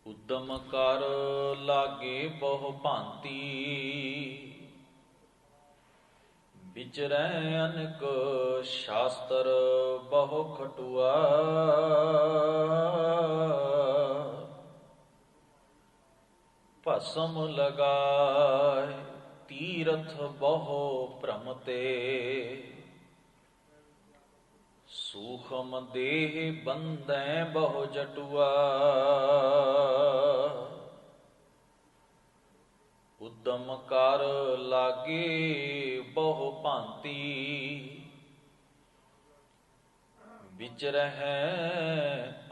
ਉਦਮ ਕਰ ਲਾਗੇ ਬਹੁ ਭਾਂਤੀ, ਵਿਚਰੈ ਅਨਕ ਸ਼ਾਸਤਰ ਬਹੁ ਖਟੁਆ। ਭਸਮ ਲਗਾਏ ਤੀਰਥ ਬਹੁ ਭ੍ਰਮ ਤੇ, ਸੂਖਮ ਦੇਹ ਬੰਧੈ ਬਹੁ ਜਟੁਆ। ਉਦਮ ਕਰ ਲਾਗੇ ਬਹੁ ਭਾਂਤੀ, ਵਿਚਰਹਿ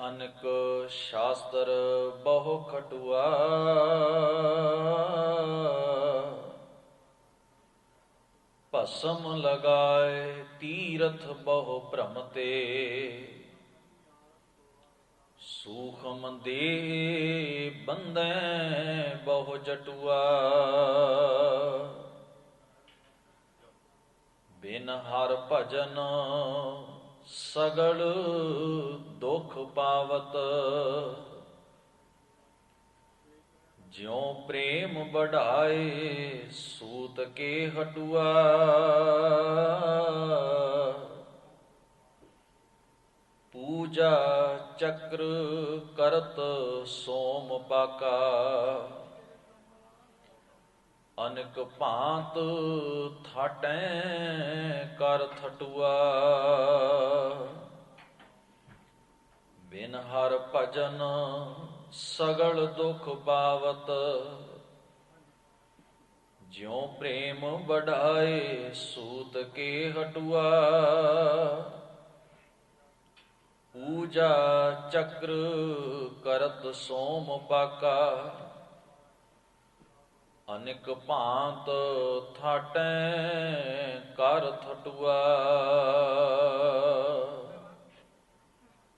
ਅਨਕ ਸ਼ਾਸਤਰ ਬਹੁ ਖਟੁਆ। ਭਸਮ ਲਗਾਏ ਤੀਰਥ ਬਹੁ ਭ੍ਰਮ ਤੇ, ਸੂਖਮ ਦੇਹ ਬੰਧੈ ਬਹੁ ਜਟੁਆ। ਬਿਨ ਹਰ ਭਜਨ ਸਗਲ ਦੁਖ ਪਾਵਤ, ਜਿਉ ਪ੍ਰੇਮ ਬਢਾਏ ਸੂਤ ਕੇ ਹਟੁਆ। ਪੂਜਾ ਚੱਕਰ ਕਰਤ ਸੋਮ ਪਾਕਾ, ਅਨਕ ਭਾਂਤ ਥਾਟੈ ਕਰ ਥਟੁਆ। ਬਿਨ ਹਰ ਭਜਨ ਸਗਲ ਦੁਖ ਪਾਵਤ, ਜਿਉ ਪ੍ਰੇਮ ਬਢਾਏ ਸੂਤ ਕੇ ਹਟੁਆ। ਪੂਜਾ ਚੱਕਰ ਕਰਤ ਸੋਮ ਪਾਕਾ, ਅਨਿਕ ਭਾਂਤ ਥਾਟੈ ਕਰ ਥਟੁਆ।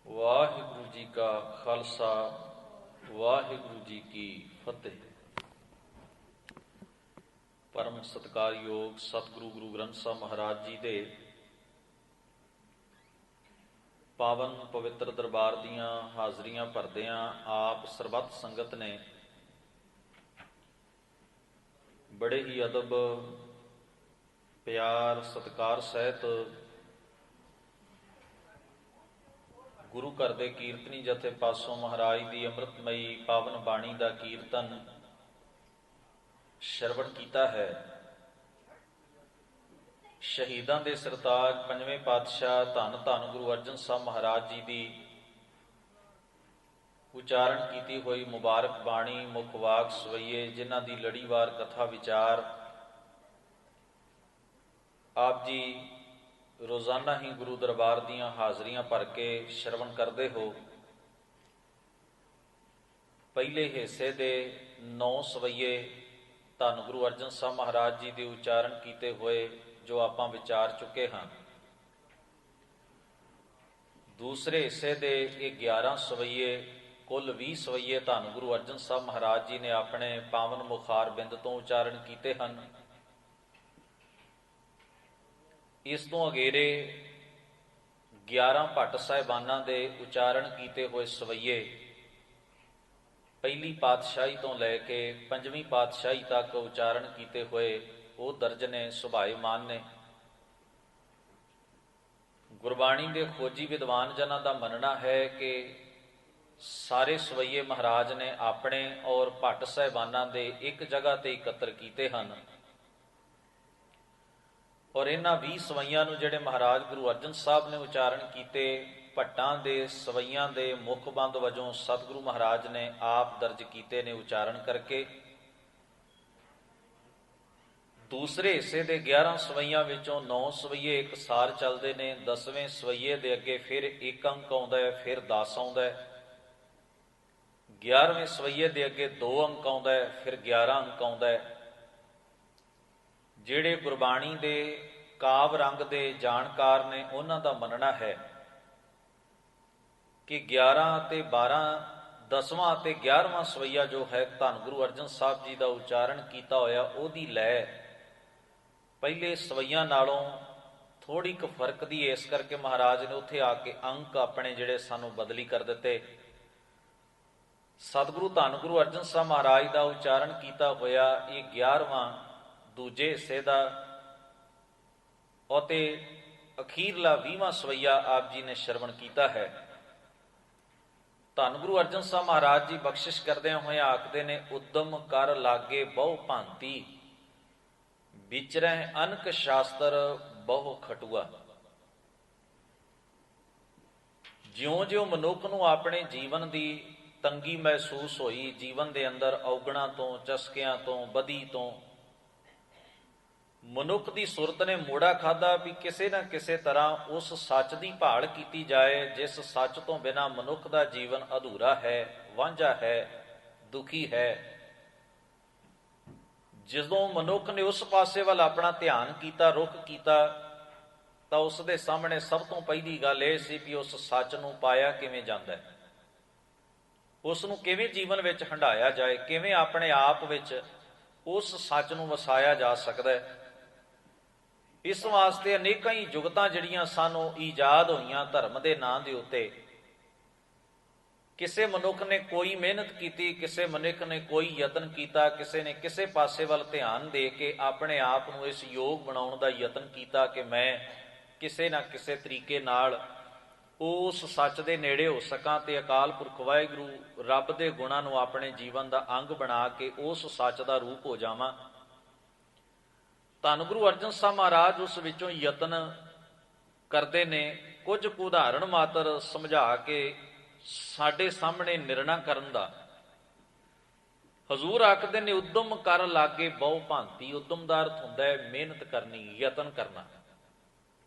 ਵਾਹਿਗੁਰੂ ਜੀ ਕਾ ਖਾਲਸਾ, ਵਾਹਿਗੁਰੂ ਜੀ ਕੀ ਫਤਿਹ। ਪਰਮ ਸਤਿਕਾਰਯੋਗ ਸਤਿਗੁਰੂ ਗੁਰੂ ਗ੍ਰੰਥ ਸਾਹਿਬ ਮਹਾਰਾਜ ਜੀ ਦੇ ਪਾਵਨ ਪਵਿੱਤਰ ਦਰਬਾਰ ਦੀਆਂ ਹਾਜ਼ਰੀਆਂ ਭਰਦਿਆਂ ਆਪ ਸਰਬੱਤ ਸੰਗਤ ਨੇ ਬੜੇ ਹੀ ਅਦਬ, ਪਿਆਰ, ਸਤਿਕਾਰ ਸਹਿਤ ਗੁਰੂ ਘਰ ਦੇ ਕੀਰਤਨੀ ਜਥੇ ਪਾਸੋਂ ਮਹਾਰਾਜ ਦੀ ਅੰਮ੍ਰਿਤਮਈ ਪਾਵਨ ਬਾਣੀ ਦਾ ਕੀਰਤਨ ਸ਼ਰਵਣ ਕੀਤਾ ਹੈ। ਸ਼ਹੀਦਾਂ ਦੇ ਸਰਤਾਜ ਪੰਜਵੇਂ ਪਾਤਸ਼ਾਹ ਧੰਨ ਧੰਨ ਗੁਰੂ ਅਰਜਨ ਸਾਹਿਬ ਮਹਾਰਾਜ ਜੀ ਦੀ ਉਚਾਰਨ ਕੀਤੀ ਹੋਈ ਮੁਬਾਰਕ ਬਾਣੀ, ਮੁੱਖ ਵਾਕ ਸਵਈਏ, ਜਿਨ੍ਹਾਂ ਦੀ ਲੜੀਵਾਰ ਕਥਾ ਵਿਚਾਰ ਆਪ ਜੀ ਰੋਜ਼ਾਨਾ ਹੀ ਗੁਰੂ ਦਰਬਾਰ ਦੀਆਂ ਹਾਜ਼ਰੀਆਂ ਭਰ ਕੇ ਸ਼ਰਵਣ ਕਰਦੇ ਹੋ। ਪਹਿਲੇ ਹਿੱਸੇ ਦੇ 9 ਸਵਈਏ ਧੰਨ ਗੁਰੂ ਅਰਜਨ ਸਾਹਿਬ ਮਹਾਰਾਜ ਜੀ ਦੇ ਉਚਾਰਨ ਕੀਤੇ ਹੋਏ ਜੋ ਆਪਾਂ ਵਿਚਾਰ ਚੁੱਕੇ ਹਾਂ। ਦੂਸਰੇ ਹਿੱਸੇ ਦੇ ਇਹ 11 ਸਵਈਏ, ਕੁੱਲ 20 ਸਵਈਏ ਧੰਨ ਗੁਰੂ ਅਰਜਨ ਸਾਹਿਬ ਮਹਾਰਾਜ ਜੀ ਨੇ ਆਪਣੇ ਪਾਵਨ ਮੁਖਾਰ ਬਿੰਦ ਤੋਂ ਉਚਾਰਨ ਕੀਤੇ ਹਨ। ਇਸ ਤੋਂ ਅਗੇਰੇ 11 ਭੱਟ ਸਾਹਿਬਾਨਾਂ ਦੇ ਉਚਾਰਨ ਕੀਤੇ ਹੋਏ ਸਵਈਏ ਪਹਿਲੀ ਪਾਤਸ਼ਾਹੀ ਤੋਂ ਲੈ ਕੇ 5ਵੀਂ ਪਾਤਸ਼ਾਹੀ ਤੱਕ ਉਚਾਰਨ ਕੀਤੇ ਹੋਏ ਉਹ ਦਰਜ ਨੇ, ਸੁਭਾਏਮਾਨ ਨੇ। ਗੁਰਬਾਣੀ ਦੇ ਖੋਜੀ ਵਿਦਵਾਨ ਜਨਾਂ ਦਾ ਮੰਨਣਾ ਹੈ ਕਿ ਸਾਰੇ ਸਵਈਏ ਮਹਾਰਾਜ ਨੇ ਆਪਣੇ ਔਰ ਭੱਟ ਸਾਹਿਬਾਨਾਂ ਦੇ ਇੱਕ ਜਗ੍ਹਾ ਤੇ ਇਕੱਤਰ ਕੀਤੇ ਹਨ। ਔਰ ਇਹਨਾਂ 20 ਸਵਈਆਂ ਨੂੰ ਜਿਹੜੇ ਮਹਾਰਾਜ ਗੁਰੂ ਅਰਜਨ ਸਾਹਿਬ ਨੇ ਉਚਾਰਨ ਕੀਤੇ, ਭੱਟਾਂ ਦੇ ਸਵਈਆਂ ਦੇ ਮੁੱਖ ਬੰਦ ਵਜੋਂ ਸਤਿਗੁਰੂ ਮਹਾਰਾਜ ਨੇ ਆਪ ਦਰਜ ਕੀਤੇ ਨੇ ਉਚਾਰਨ ਕਰਕੇ। ਦੂਸਰੇ ਹਿੱਸੇ ਦੇ 11 ਸਵਈਆਂ ਵਿੱਚੋਂ 9 ਸਵਈਏ ਇੱਕ ਸਾਰ ਚੱਲਦੇ ਨੇ। 10ਵੇਂ ਸਵਈਏ ਦੇ ਅੱਗੇ ਫਿਰ 1 ਅੰਕ ਆਉਂਦਾ ਹੈ, ਫਿਰ 10 ਆਉਂਦਾ ਹੈ। 11ਵੇਂ ਸਵਈਏ ਦੇ ਅੱਗੇ 2 ਅੰਕ ਆਉਂਦਾ ਹੈ, ਫਿਰ 11 ਅੰਕ ਆਉਂਦਾ ਹੈ। ਜਿਹੜੇ ਗੁਰਬਾਣੀ ਦੇ ਕਾਵ ਰੰਗ ਦੇ ਜਾਣਕਾਰ ਨੇ ਉਹਨਾਂ ਦਾ ਮੰਨਣਾ ਹੈ ਕਿ 11 ਅਤੇ 12, 10ਵਾਂ ਅਤੇ 11ਵਾਂ ਸਵਈਆ ਜੋ ਹੈ ਧੰਨ ਗੁਰੂ ਅਰਜਨ ਸਾਹਿਬ ਜੀ ਦਾ ਉਚਾਰਨ ਕੀਤਾ ਹੋਇਆ, ਉਹਦੀ ਲੈ ਪਹਿਲੇ ਸਵਈਆਂ ਨਾਲੋਂ ਥੋੜ੍ਹੀ ਕੁ ਫਰਕ ਦੀ, ਇਸ ਕਰਕੇ ਮਹਾਰਾਜ ਨੇ ਉੱਥੇ ਆ ਕੇ ਅੰਕ ਆਪਣੇ ਜਿਹੜੇ ਸਾਨੂੰ ਬਦਲੀ ਕਰ ਦਿੱਤੇ। ਸਤਿਗੁਰੂ ਧੰਨ ਗੁਰੂ ਅਰਜਨ ਸਾਹਿਬ ਮਹਾਰਾਜ ਦਾ ਉਚਾਰਨ ਕੀਤਾ ਹੋਇਆ ਇਹ 11ਵਾਂ ਦੂਜੇ ਹਿੱਸੇ ਦਾ ਅਤੇ ਅਖੀਰਲਾ 20ਵਾਂ ਸਵਈਆ ਆਪ ਜੀ ਨੇ ਸ਼ਰਵਣ ਕੀਤਾ ਹੈ। ਧੰਨ ਗੁਰੂ ਅਰਜਨ ਸਾਹਿਬ ਮਹਾਰਾਜ ਜੀ ਬਖਸ਼ਿਸ਼ ਕਰਦਿਆਂ ਹੋਏ ਆਖਦੇ ਨੇ, ਉਦਮ ਕਰ ਲਾਗੇ ਬਹੁ ਭਾਂਤੀ, ਵਿਚਰੈ ਅਨਕ ਸ਼ਾਸਤਰ ਬਹੁ ਖਟੂਆ। ਜਿਉਂ-ਜਿਉਂ ਮਨੁੱਖ ਨੂੰ ਆਪਣੇ ਜੀਵਨ ਦੀ ਤੰਗੀ ਮਹਿਸੂਸ ਹੋਈ, ਜੀਵਨ ਦੇ ਅੰਦਰ ਔਗਣਾਂ ਤੋਂ, ਚਸਕਿਆਂ ਤੋਂ, ਬਦੀ ਤੋਂ, ਮਨੁੱਖ ਦੀ ਸੁਰਤ ਨੇ ਮੋੜਾ ਖਾਧਾ ਵੀ ਕਿਸੇ ਨਾ ਕਿਸੇ ਤਰ੍ਹਾਂ ਉਸ ਸੱਚ ਦੀ ਭਾਲ ਕੀਤੀ ਜਾਏ ਜਿਸ ਸੱਚ ਤੋਂ ਬਿਨਾਂ ਮਨੁੱਖ ਦਾ ਜੀਵਨ ਅਧੂਰਾ ਹੈ, ਵਾਂਝਾ ਹੈ, ਦੁਖੀ ਹੈ। ਜਦੋਂ ਮਨੁੱਖ ਨੇ ਉਸ ਪਾਸੇ ਵੱਲ ਆਪਣਾ ਧਿਆਨ ਕੀਤਾ, ਰੁਖ ਕੀਤਾ, ਤਾਂ ਉਸ ਦੇ ਸਾਹਮਣੇ ਸਭ ਤੋਂ ਪਹਿਲੀ ਗੱਲ ਇਹ ਸੀ ਵੀ ਉਸ ਸੱਚ ਨੂੰ ਪਾਇਆ ਕਿਵੇਂ ਜਾਂਦਾ ਹੈ, ਉਸ ਨੂੰ ਕਿਵੇਂ ਜੀਵਨ ਵਿੱਚ ਹੰਢਾਇਆ ਜਾਏ, ਕਿਵੇਂ ਆਪਣੇ ਆਪ ਵਿੱਚ ਉਸ ਸੱਚ ਨੂੰ ਵਸਾਇਆ ਜਾ ਸਕਦਾ ਹੈ। ਇਸ ਵਾਸਤੇ ਅਨੇਕਾਂ ਹੀ ਜੁਗਤਾਂ ਜਿਹੜੀਆਂ ਸਾਨੂੰ ਈਜਾਦ ਹੋਈਆਂ ਧਰਮ ਦੇ ਨਾਂ ਦੇ ਉੱਤੇ। ਕਿਸੇ ਮਨੁੱਖ ਨੇ ਕੋਈ ਮਿਹਨਤ ਕੀਤੀ, ਕਿਸੇ ਮਨੁੱਖ ਨੇ ਕੋਈ ਯਤਨ ਕੀਤਾ, ਕਿਸੇ ਨੇ ਕਿਸੇ ਪਾਸੇ ਵੱਲ ਧਿਆਨ ਦੇ ਕੇ ਆਪਣੇ ਆਪ ਨੂੰ ਇਸ ਯੋਗ ਬਣਾਉਣ ਦਾ ਯਤਨ ਕੀਤਾ ਕਿ ਮੈਂ ਕਿਸੇ ਨਾ ਕਿਸੇ ਤਰੀਕੇ ਨਾਲ ਉਸ ਸੱਚ ਦੇ ਨੇੜੇ ਹੋ ਸਕਾਂ ਤੇ ਅਕਾਲ ਪੁਰਖ ਵਾਹਿਗੁਰੂ ਰੱਬ ਦੇ ਗੁਣਾਂ ਨੂੰ ਆਪਣੇ ਜੀਵਨ ਦਾ ਅੰਗ ਬਣਾ ਕੇ ਉਸ ਸੱਚ ਦਾ ਰੂਪ ਹੋ ਜਾਵਾਂ। ਧੰਨ ਗੁਰੂ ਅਰਜਨ ਸਾਹਿਬ ਮਹਾਰਾਜ ਉਸ ਵਿੱਚੋਂ ਯਤਨ ਕਰਦੇ ਨੇ। ਕੁਝ ਕੁ ਉਦਾਹਰਣ ਮਾਤਰ ਸਮਝਾ ਕੇ ਸਾਡੇ ਸਾਹਮਣੇ ਨਿਰਣਾ ਕਰਨ ਦਾ। ਹਜ਼ੂਰ ਆਖਦੇ ਨੇ, ਉਦਮ ਕਰ ਲਾਗੇ ਬਹੁ ਭਾਂਤੀ। ਉਦਮ ਦਾ ਅਰਥ ਹੁੰਦਾ ਹੈ ਮਿਹਨਤ ਕਰਨੀ, ਯਤਨ ਕਰਨਾ।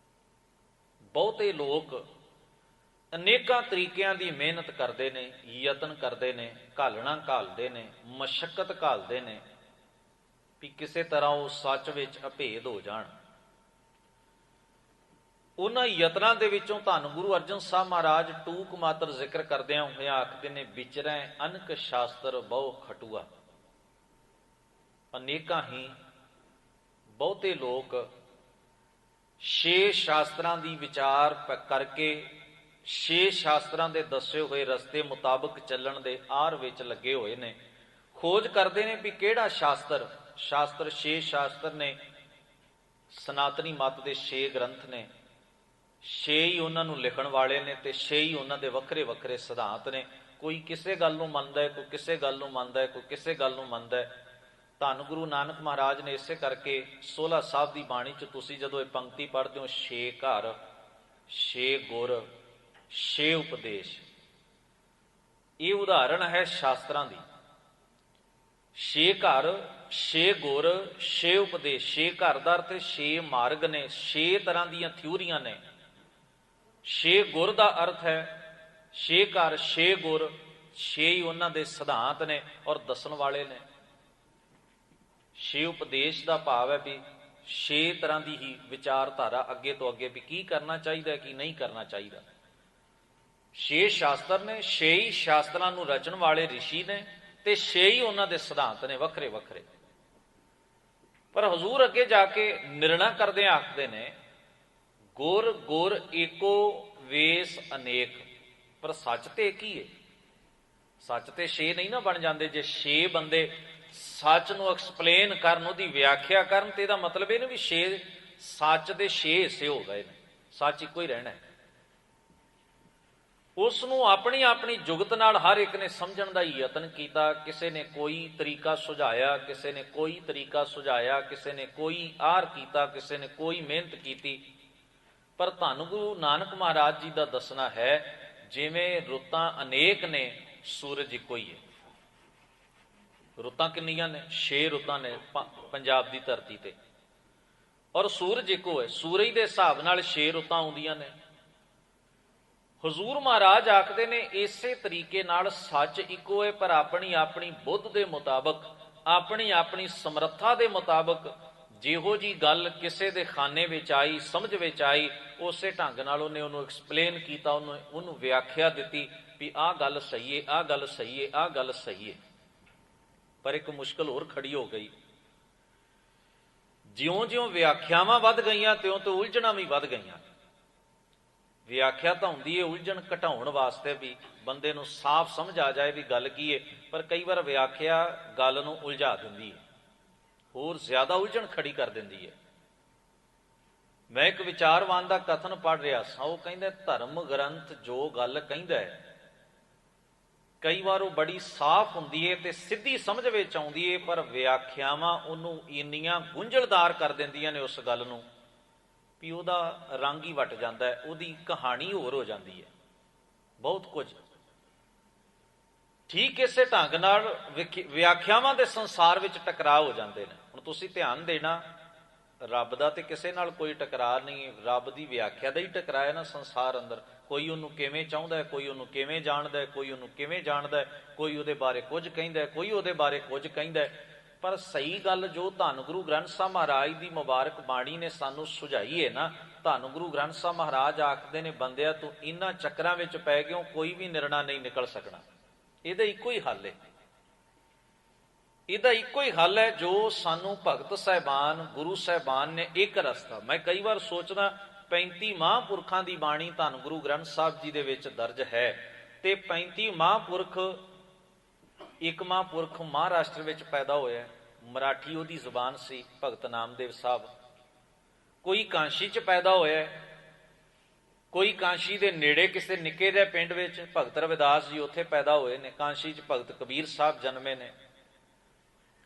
ਬਹੁਤੇ ਲੋਕ ਅਨੇਕਾਂ ਤਰੀਕਿਆਂ ਦੀ ਮਿਹਨਤ ਕਰਦੇ ਨੇ, ਯਤਨ ਕਰਦੇ ਨੇ, ਘਾਲਣਾ ਘਾਲਦੇ ਨੇ, ਮਸ਼ੱਕਤ ਘਾਲਦੇ ਨੇ ਵੀ ਕਿਸੇ ਤਰ੍ਹਾਂ ਉਹ ਸੱਚ ਵਿੱਚ ਅਭੇਦ ਹੋ ਜਾਣ। ਉਹਨਾਂ ਯਤਨਾਂ ਦੇ ਵਿੱਚੋਂ ਧੰਨ ਗੁਰੂ ਅਰਜਨ ਸਾਹਿਬ ਮਹਾਰਾਜ ਟੂਕ ਮਾਤਰ ਜ਼ਿਕਰ ਕਰਦਿਆਂ ਹੋਇਆ ਆਖਦੇ ਨੇ, ਵਿਚਰੈ ਅਨਕ ਸ਼ਾਸਤਰ ਬਹੁ ਖਟੂਆ। ਅਨੇਕਾਂ ਹੀ ਬਹੁਤੇ ਲੋਕ 6 ਸ਼ਾਸਤਰਾਂ ਦੀ ਵਿਚਾਰ ਕਰਕੇ 6 ਸ਼ਾਸਤਰਾਂ ਦੇ ਦੱਸੇ ਹੋਏ ਰਸਤੇ ਮੁਤਾਬਕ ਚੱਲਣ ਦੇ ਆਰ ਵਿੱਚ ਲੱਗੇ ਹੋਏ ਨੇ। ਖੋਜ ਕਰਦੇ ਨੇ ਵੀ ਕਿਹੜਾ ਸ਼ਾਸਤਰ 6 ਸ਼ਾਸਤਰ ਨੇ। ਸਨਾਤਨੀ ਮੱਤ ਦੇ 6 ਗ੍ਰੰਥ ਨੇ, 6 ਹੀ ਉਹਨਾਂ ਨੂੰ ਲਿਖਣ ਵਾਲੇ ਨੇ ਤੇ 6 ਹੀ ਉਹਨਾਂ ਦੇ ਵੱਖਰੇ ਵੱਖਰੇ ਸਿਧਾਂਤ ਨੇ। ਕੋਈ ਕਿਸੇ ਗੱਲ ਨੂੰ ਮੰਨਦਾ ਹੈ, ਕੋਈ ਕਿਸੇ ਗੱਲ ਨੂੰ ਮੰਨਦਾ ਹੈ, ਕੋਈ ਕਿਸੇ ਗੱਲ ਨੂੰ ਮੰਨਦਾ ਹੈ। ਧੰਨ ਗੁਰੂ ਨਾਨਕ ਮਹਾਰਾਜ ਨੇ ਇਸੇ ਕਰਕੇ 16 ਸਾਹਿਬ ਦੀ ਬਾਣੀ 'ਚ ਤੁਸੀਂ ਜਦੋਂ ਇਹ ਪੰਕਤੀ ਪੜ੍ਹਦੇ ਹੋ, 6 ਘਰ 6 ਗੁਰ 6 ਉਪਦੇਸ਼, ਇਹ ਉਦਾਹਰਣ ਹੈ ਸ਼ਾਸਤਰਾਂ ਦੀ। 6 ਘਰ 6 ਗੁਰ 6 ਉਪਦੇਸ਼। 6 ਘਰ ਦਾ ਅਰਥ 6 ਮਾਰਗ ਨੇ, 6 ਤਰ੍ਹਾਂ ਦੀਆਂ ਥਿਊਰੀਆਂ ਨੇ। 6 ਗੁਰ ਦਾ ਅਰਥ ਹੈ 6 ਘਰ 6 ਗੁਰ 6 ਹੀ ਉਹਨਾਂ ਦੇ ਸਿਧਾਂਤ ਨੇ ਔਰ ਦੱਸਣ ਵਾਲੇ ਨੇ। 6 ਉਪਦੇਸ਼ ਦਾ ਭਾਵ ਹੈ ਵੀ 6 ਤਰ੍ਹਾਂ ਦੀ ਹੀ ਵਿਚਾਰਧਾਰਾ ਅੱਗੇ ਤੋਂ ਅੱਗੇ ਵੀ ਕੀ ਕਰਨਾ ਚਾਹੀਦਾ, ਕੀ ਨਹੀਂ ਕਰਨਾ ਚਾਹੀਦਾ। 6 ਸ਼ਾਸਤਰ ਨੇ, 6 ਹੀ ਸ਼ਾਸਤਰਾਂ ਨੂੰ ਰਚਣ ਵਾਲੇ ਰਿਸ਼ੀ ਨੇ ਤੇ 6 ਹੀ ਉਹਨਾਂ ਦੇ ਸਿਧਾਂਤ ਨੇ ਵੱਖਰੇ ਵੱਖਰੇ। ਪਰ ਹਜ਼ੂਰ ਅੱਗੇ ਜਾ ਕੇ ਨਿਰਣਾ ਕਰਦੇ ਆਖਦੇ ਨੇ, ਗੁਰ ਗੁਰ ਏਕੋ ਵੇਸ ਅਨੇਕ। ਪਰ ਸੱਚ ਤੇ ਇੱਕ ਹੀ ਹੈ। ਸੱਚ ਤੇ 6 ਨਹੀਂ ਨਾ ਬਣ ਜਾਂਦੇ। ਜੇ 6 ਬੰਦੇ ਸੱਚ ਨੂੰ ਐਕਸਪਲੇਨ ਕਰਨ, ਉਹਦੀ ਵਿਆਖਿਆ ਕਰਨ, ਤੇ ਇਹਦਾ ਮਤਲਬ ਇਹ ਨਹੀਂ ਵੀ 6 ਸੱਚ ਦੇ 6 ਹਿੱਸੇ ਹੋ ਗਏ ਨੇ, ਸੱਚ ਇੱਕੋ ਹੀ ਰਹਿਣਾ। ਉਸ ਨੂੰ ਆਪਣੀ ਆਪਣੀ ਜੁਗਤ ਨਾਲ ਹਰ ਇੱਕ ਨੇ ਸਮਝਣ ਦਾ ਯਤਨ ਕੀਤਾ। ਕਿਸੇ ਨੇ ਕੋਈ ਤਰੀਕਾ ਸੁਝਾਇਆ, ਕਿਸੇ ਨੇ ਕੋਈ ਤਰੀਕਾ ਸੁਝਾਇਆ, ਕਿਸੇ ਨੇ ਕੋਈ ਆਰ ਕੀਤਾ, ਕਿਸੇ ਨੇ ਕੋਈ ਮਿਹਨਤ ਕੀਤੀ। ਪਰ ਧੰਨ ਗੁਰੂ ਨਾਨਕ ਮਹਾਰਾਜ ਜੀ ਦਾ ਦੱਸਣਾ ਹੈ, ਜਿਵੇਂ ਰੁੱਤਾਂ ਅਨੇਕ ਨੇ, ਸੂਰਜ ਇੱਕੋ ਹੀ ਹੈ। ਰੁੱਤਾਂ ਕਿੰਨੀਆਂ ਨੇ? 6 ਰੁੱਤਾਂ ਨੇ ਪੰਜਾਬ ਦੀ ਧਰਤੀ ਤੇ, ਔਰ ਸੂਰਜ ਇੱਕੋ ਹੈ। ਸੂਰਜ ਦੇ ਹਿਸਾਬ ਨਾਲ 6 ਰੁੱਤਾਂ ਆਉਂਦੀਆਂ ਨੇ। ਹਜ਼ੂਰ ਮਹਾਰਾਜ ਆਖਦੇ ਨੇ, ਇਸੇ ਤਰੀਕੇ ਨਾਲ ਸੱਚ ਇੱਕੋ ਹੈ, ਪਰ ਆਪਣੀ ਆਪਣੀ ਬੁੱਧ ਦੇ ਮੁਤਾਬਕ, ਆਪਣੀ ਆਪਣੀ ਸਮਰੱਥਾ ਦੇ ਮੁਤਾਬਕ ਜਿਹੋ ਜੀ ਗੱਲ ਕਿਸੇ ਦੇ ਖਾਨੇ ਵਿੱਚ ਆਈ, ਸਮਝ ਵਿੱਚ ਆਈ, ਉਸੇ ਢੰਗ ਨਾਲ ਉਹਨੇ ਉਹਨੂੰ ਐਕਸਪਲੇਨ ਕੀਤਾ, ਉਹਨੂੰ ਵਿਆਖਿਆ ਦਿੱਤੀ ਵੀ ਆਹ ਗੱਲ ਸਹੀ ਹੈ, ਆਹ ਗੱਲ ਸਹੀ ਹੈ, ਆਹ ਗੱਲ ਸਹੀ ਹੈ। ਪਰ ਇੱਕ ਮੁਸ਼ਕਲ ਹੋਰ ਖੜੀ ਹੋ ਗਈ। ਜਿਉਂ-ਜਿਉਂ ਵਿਆਖਿਆਵਾਂ ਵੱਧ ਗਈਆਂ, ਤਿਉਂ-ਤਿਉਂ ਉਲਝਣਾਂ ਵੀ ਵੱਧ ਗਈਆਂ। ਵਿਆਖਿਆ ਤਾਂ ਹੁੰਦੀ ਹੈ ਉਲਝਣ ਘਟਾਉਣ ਵਾਸਤੇ, ਵੀ ਬੰਦੇ ਨੂੰ ਸਾਫ਼ ਸਮਝ ਆ ਜਾਏ ਵੀ ਗੱਲ ਕੀ ਹੈ, ਪਰ ਕਈ ਵਾਰ ਵਿਆਖਿਆ ਗੱਲ ਨੂੰ ਉਲਝਾ ਦਿੰਦੀ ਹੈ, ਹੋਰ ਜ਼ਿਆਦਾ ਉਲਝਣ ਖੜੀ ਕਰ ਦਿੰਦੀ ਹੈ। ਮੈਂ ਇੱਕ ਵਿਚਾਰਵਾਨ ਦਾ ਕਥਨ ਪੜ੍ਹ ਰਿਹਾ ਸਾਂ, ਉਹ ਕਹਿੰਦਾ ਧਰਮ ਗ੍ਰੰਥ ਜੋ ਗੱਲ ਕਹਿੰਦਾ ਹੈ ਕਈ ਵਾਰ ਉਹ ਬੜੀ ਸਾਫ਼ ਹੁੰਦੀ ਹੈ ਤੇ ਸਿੱਧੀ ਸਮਝ ਵਿੱਚ ਆਉਂਦੀ ਹੈ, ਪਰ ਵਿਆਖਿਆਵਾਂ ਉਹਨੂੰ ਇੰਨੀਆਂ ਗੁੰਝਲਦਾਰ ਕਰ ਦਿੰਦੀਆਂ ਨੇ ਉਸ ਗੱਲ ਨੂੰ ਵੀ ਉਹਦਾ ਰੰਗ ਹੀ ਵੱਟ ਜਾਂਦਾ ਹੈ, ਉਹਦੀ ਕਹਾਣੀ ਹੋਰ ਹੋ ਜਾਂਦੀ ਹੈ। ਬਹੁਤ ਕੁਝ ਠੀਕ ਇਸੇ ਢੰਗ ਨਾਲ ਵਿਆਖਿਆਵਾਂ ਦੇ ਸੰਸਾਰ ਵਿੱਚ ਟਕਰਾਅ ਹੋ ਜਾਂਦੇ ਨੇ। ਹੁਣ ਤੁਸੀਂ ਧਿਆਨ ਦੇਣਾ, ਰੱਬ ਦਾ ਤੇ ਕਿਸੇ ਨਾਲ ਕੋਈ ਟਕਰਾਅ ਨਹੀਂ, ਰੱਬ ਦੀ ਵਿਆਖਿਆ ਦਾ ਹੀ ਟਕਰਾਅ ਹੈ ਨਾ ਸੰਸਾਰ ਅੰਦਰ। ਕੋਈ ਉਹਨੂੰ ਕਿਵੇਂ ਚਾਹੁੰਦਾ ਹੈ, ਕੋਈ ਉਹਨੂੰ ਕਿਵੇਂ ਜਾਣਦਾ ਹੈ, ਕੋਈ ਉਹਨੂੰ ਕਿਵੇਂ ਜਾਣਦਾ ਹੈ, ਕੋਈ ਉਹਦੇ ਬਾਰੇ ਕੁਝ ਕਹਿੰਦਾ ਹੈ, ਕੋਈ ਉਹਦੇ ਬਾਰੇ ਕੁਝ ਕਹਿੰਦਾ ਹੈ। ਪਰ ਸਹੀ ਗੱਲ ਜੋ ਧੰਨ ਗੁਰੂ ਗ੍ਰੰਥ ਸਾਹਿਬ ਮਹਾਰਾਜ ਦੀ ਮੁਬਾਰਕ ਬਾਣੀ ਨੇ ਸਾਨੂੰ ਸੁਝਾਈ ਹੈ ਨਾ, ਧੰਨ ਗੁਰੂ ਗ੍ਰੰਥ ਸਾਹਿਬ ਮਹਾਰਾਜ ਆਖਦੇ ਨੇ ਬੰਦਿਆ ਤੂੰ ਇਹਨਾਂ ਚੱਕਰਾਂ ਵਿੱਚ ਪੈ ਗਿਓ ਕੋਈ ਵੀ ਨਿਰਣਾ ਨਹੀਂ ਨਿਕਲ ਸਕਣਾ। ਇਹਦਾ ਇੱਕੋ ਹੀ ਹੱਲ ਹੈ, ਇਹਦਾ ਇੱਕੋ ਹੀ ਹੱਲ ਹੈ ਜੋ ਸਾਨੂੰ ਭਗਤ ਸਾਹਿਬਾਨ ਗੁਰੂ ਸਾਹਿਬਾਨ ਨੇ ਇੱਕ ਰਸਤਾ। ਮੈਂ ਕਈ ਵਾਰ ਸੋਚਦਾ 35 ਮਹਾਂਪੁਰਖਾਂ ਦੀ ਬਾਣੀ ਧੰਨ ਗੁਰੂ ਗ੍ਰੰਥ ਸਾਹਿਬ ਜੀ ਦੇ ਵਿੱਚ ਦਰਜ ਹੈ, ਤੇ 35 ਮਹਾਂਪੁਰਖ, ਇੱਕ ਮਹਾਂਪੁਰਖ ਮਹਾਰਾਸ਼ਟਰ ਵਿੱਚ ਪੈਦਾ ਹੋਇਆ, ਮਰਾਠੀ ਉਹਦੀ ਜ਼ੁਬਾਨ ਸੀ, ਭਗਤ ਨਾਮਦੇਵ ਸਾਹਿਬ। ਕੋਈ ਕਾਂਸ਼ੀ 'ਚ ਪੈਦਾ ਹੋਇਆ, ਕੋਈ ਕਾਂਸ਼ੀ ਦੇ ਨੇੜੇ ਕਿਸੇ ਨਿੱਕੇ ਜਿਹੇ ਪਿੰਡ ਵਿੱਚ ਭਗਤ ਰਵਿਦਾਸ ਜੀ ਉੱਥੇ ਪੈਦਾ ਹੋਏ ਨੇ, ਕਾਂਸ਼ੀ 'ਚ ਭਗਤ ਕਬੀਰ ਸਾਹਿਬ ਜਨਮੇ ਨੇ।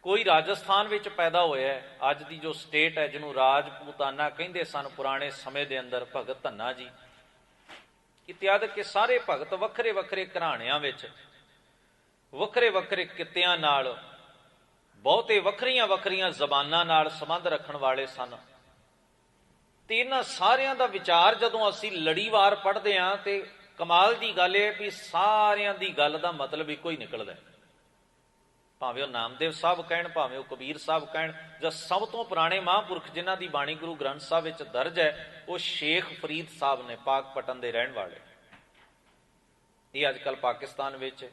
ਕੋਈ ਰਾਜਸਥਾਨ ਵਿੱਚ ਪੈਦਾ ਹੋਇਆ, ਅੱਜ ਦੀ ਜੋ ਸਟੇਟ ਹੈ ਜਿਹਨੂੰ ਰਾਜਪੂਤਾਨਾ ਕਹਿੰਦੇ ਸਨ ਪੁਰਾਣੇ ਸਮੇਂ ਦੇ ਅੰਦਰ, ਭਗਤ ਧੰਨਾ ਜੀ ਇਤਿਆਦਿ ਕੇ ਸਾਰੇ ਭਗਤ ਵੱਖਰੇ ਵੱਖਰੇ ਘਰਾਣਿਆਂ ਵਿੱਚ ਵੱਖਰੇ ਵੱਖਰੇ ਕਿੱਤਿਆਂ ਨਾਲ, ਬਹੁਤੇ ਵੱਖਰੀਆਂ ਵੱਖਰੀਆਂ ਜ਼ਬਾਨਾਂ ਨਾਲ ਸੰਬੰਧ ਰੱਖਣ ਵਾਲੇ ਸਨ। ਤੇ ਇਹਨਾਂ ਸਾਰਿਆਂ ਦਾ ਵਿਚਾਰ ਜਦੋਂ ਅਸੀਂ ਲੜੀਵਾਰ ਪੜ੍ਹਦੇ ਹਾਂ ਤੇ ਕਮਾਲ ਦੀ ਗੱਲ ਇਹ ਵੀ ਸਾਰਿਆਂ ਦੀ ਗੱਲ ਦਾ ਮਤਲਬ ਇੱਕੋ ਹੀ ਨਿਕਲਦਾ, ਭਾਵੇਂ ਉਹ ਨਾਮਦੇਵ ਸਾਹਿਬ ਕਹਿਣ, ਭਾਵੇਂ ਉਹ ਕਬੀਰ ਸਾਹਿਬ ਕਹਿਣ, ਜਾਂ ਸਭ ਤੋਂ ਪੁਰਾਣੇ ਮਹਾਂਪੁਰਖ ਜਿਨ੍ਹਾਂ ਦੀ ਬਾਣੀ ਗੁਰੂ ਗ੍ਰੰਥ ਸਾਹਿਬ ਵਿੱਚ ਦਰਜ ਹੈ ਉਹ ਸ਼ੇਖ ਫਰੀਦ ਸਾਹਿਬ ਨੇ, ਪਾਕਪਟਨ ਦੇ ਰਹਿਣ ਵਾਲੇ। ਇਹ ਅੱਜ ਕੱਲ੍ਹ ਪਾਕਿਸਤਾਨ ਵਿੱਚ।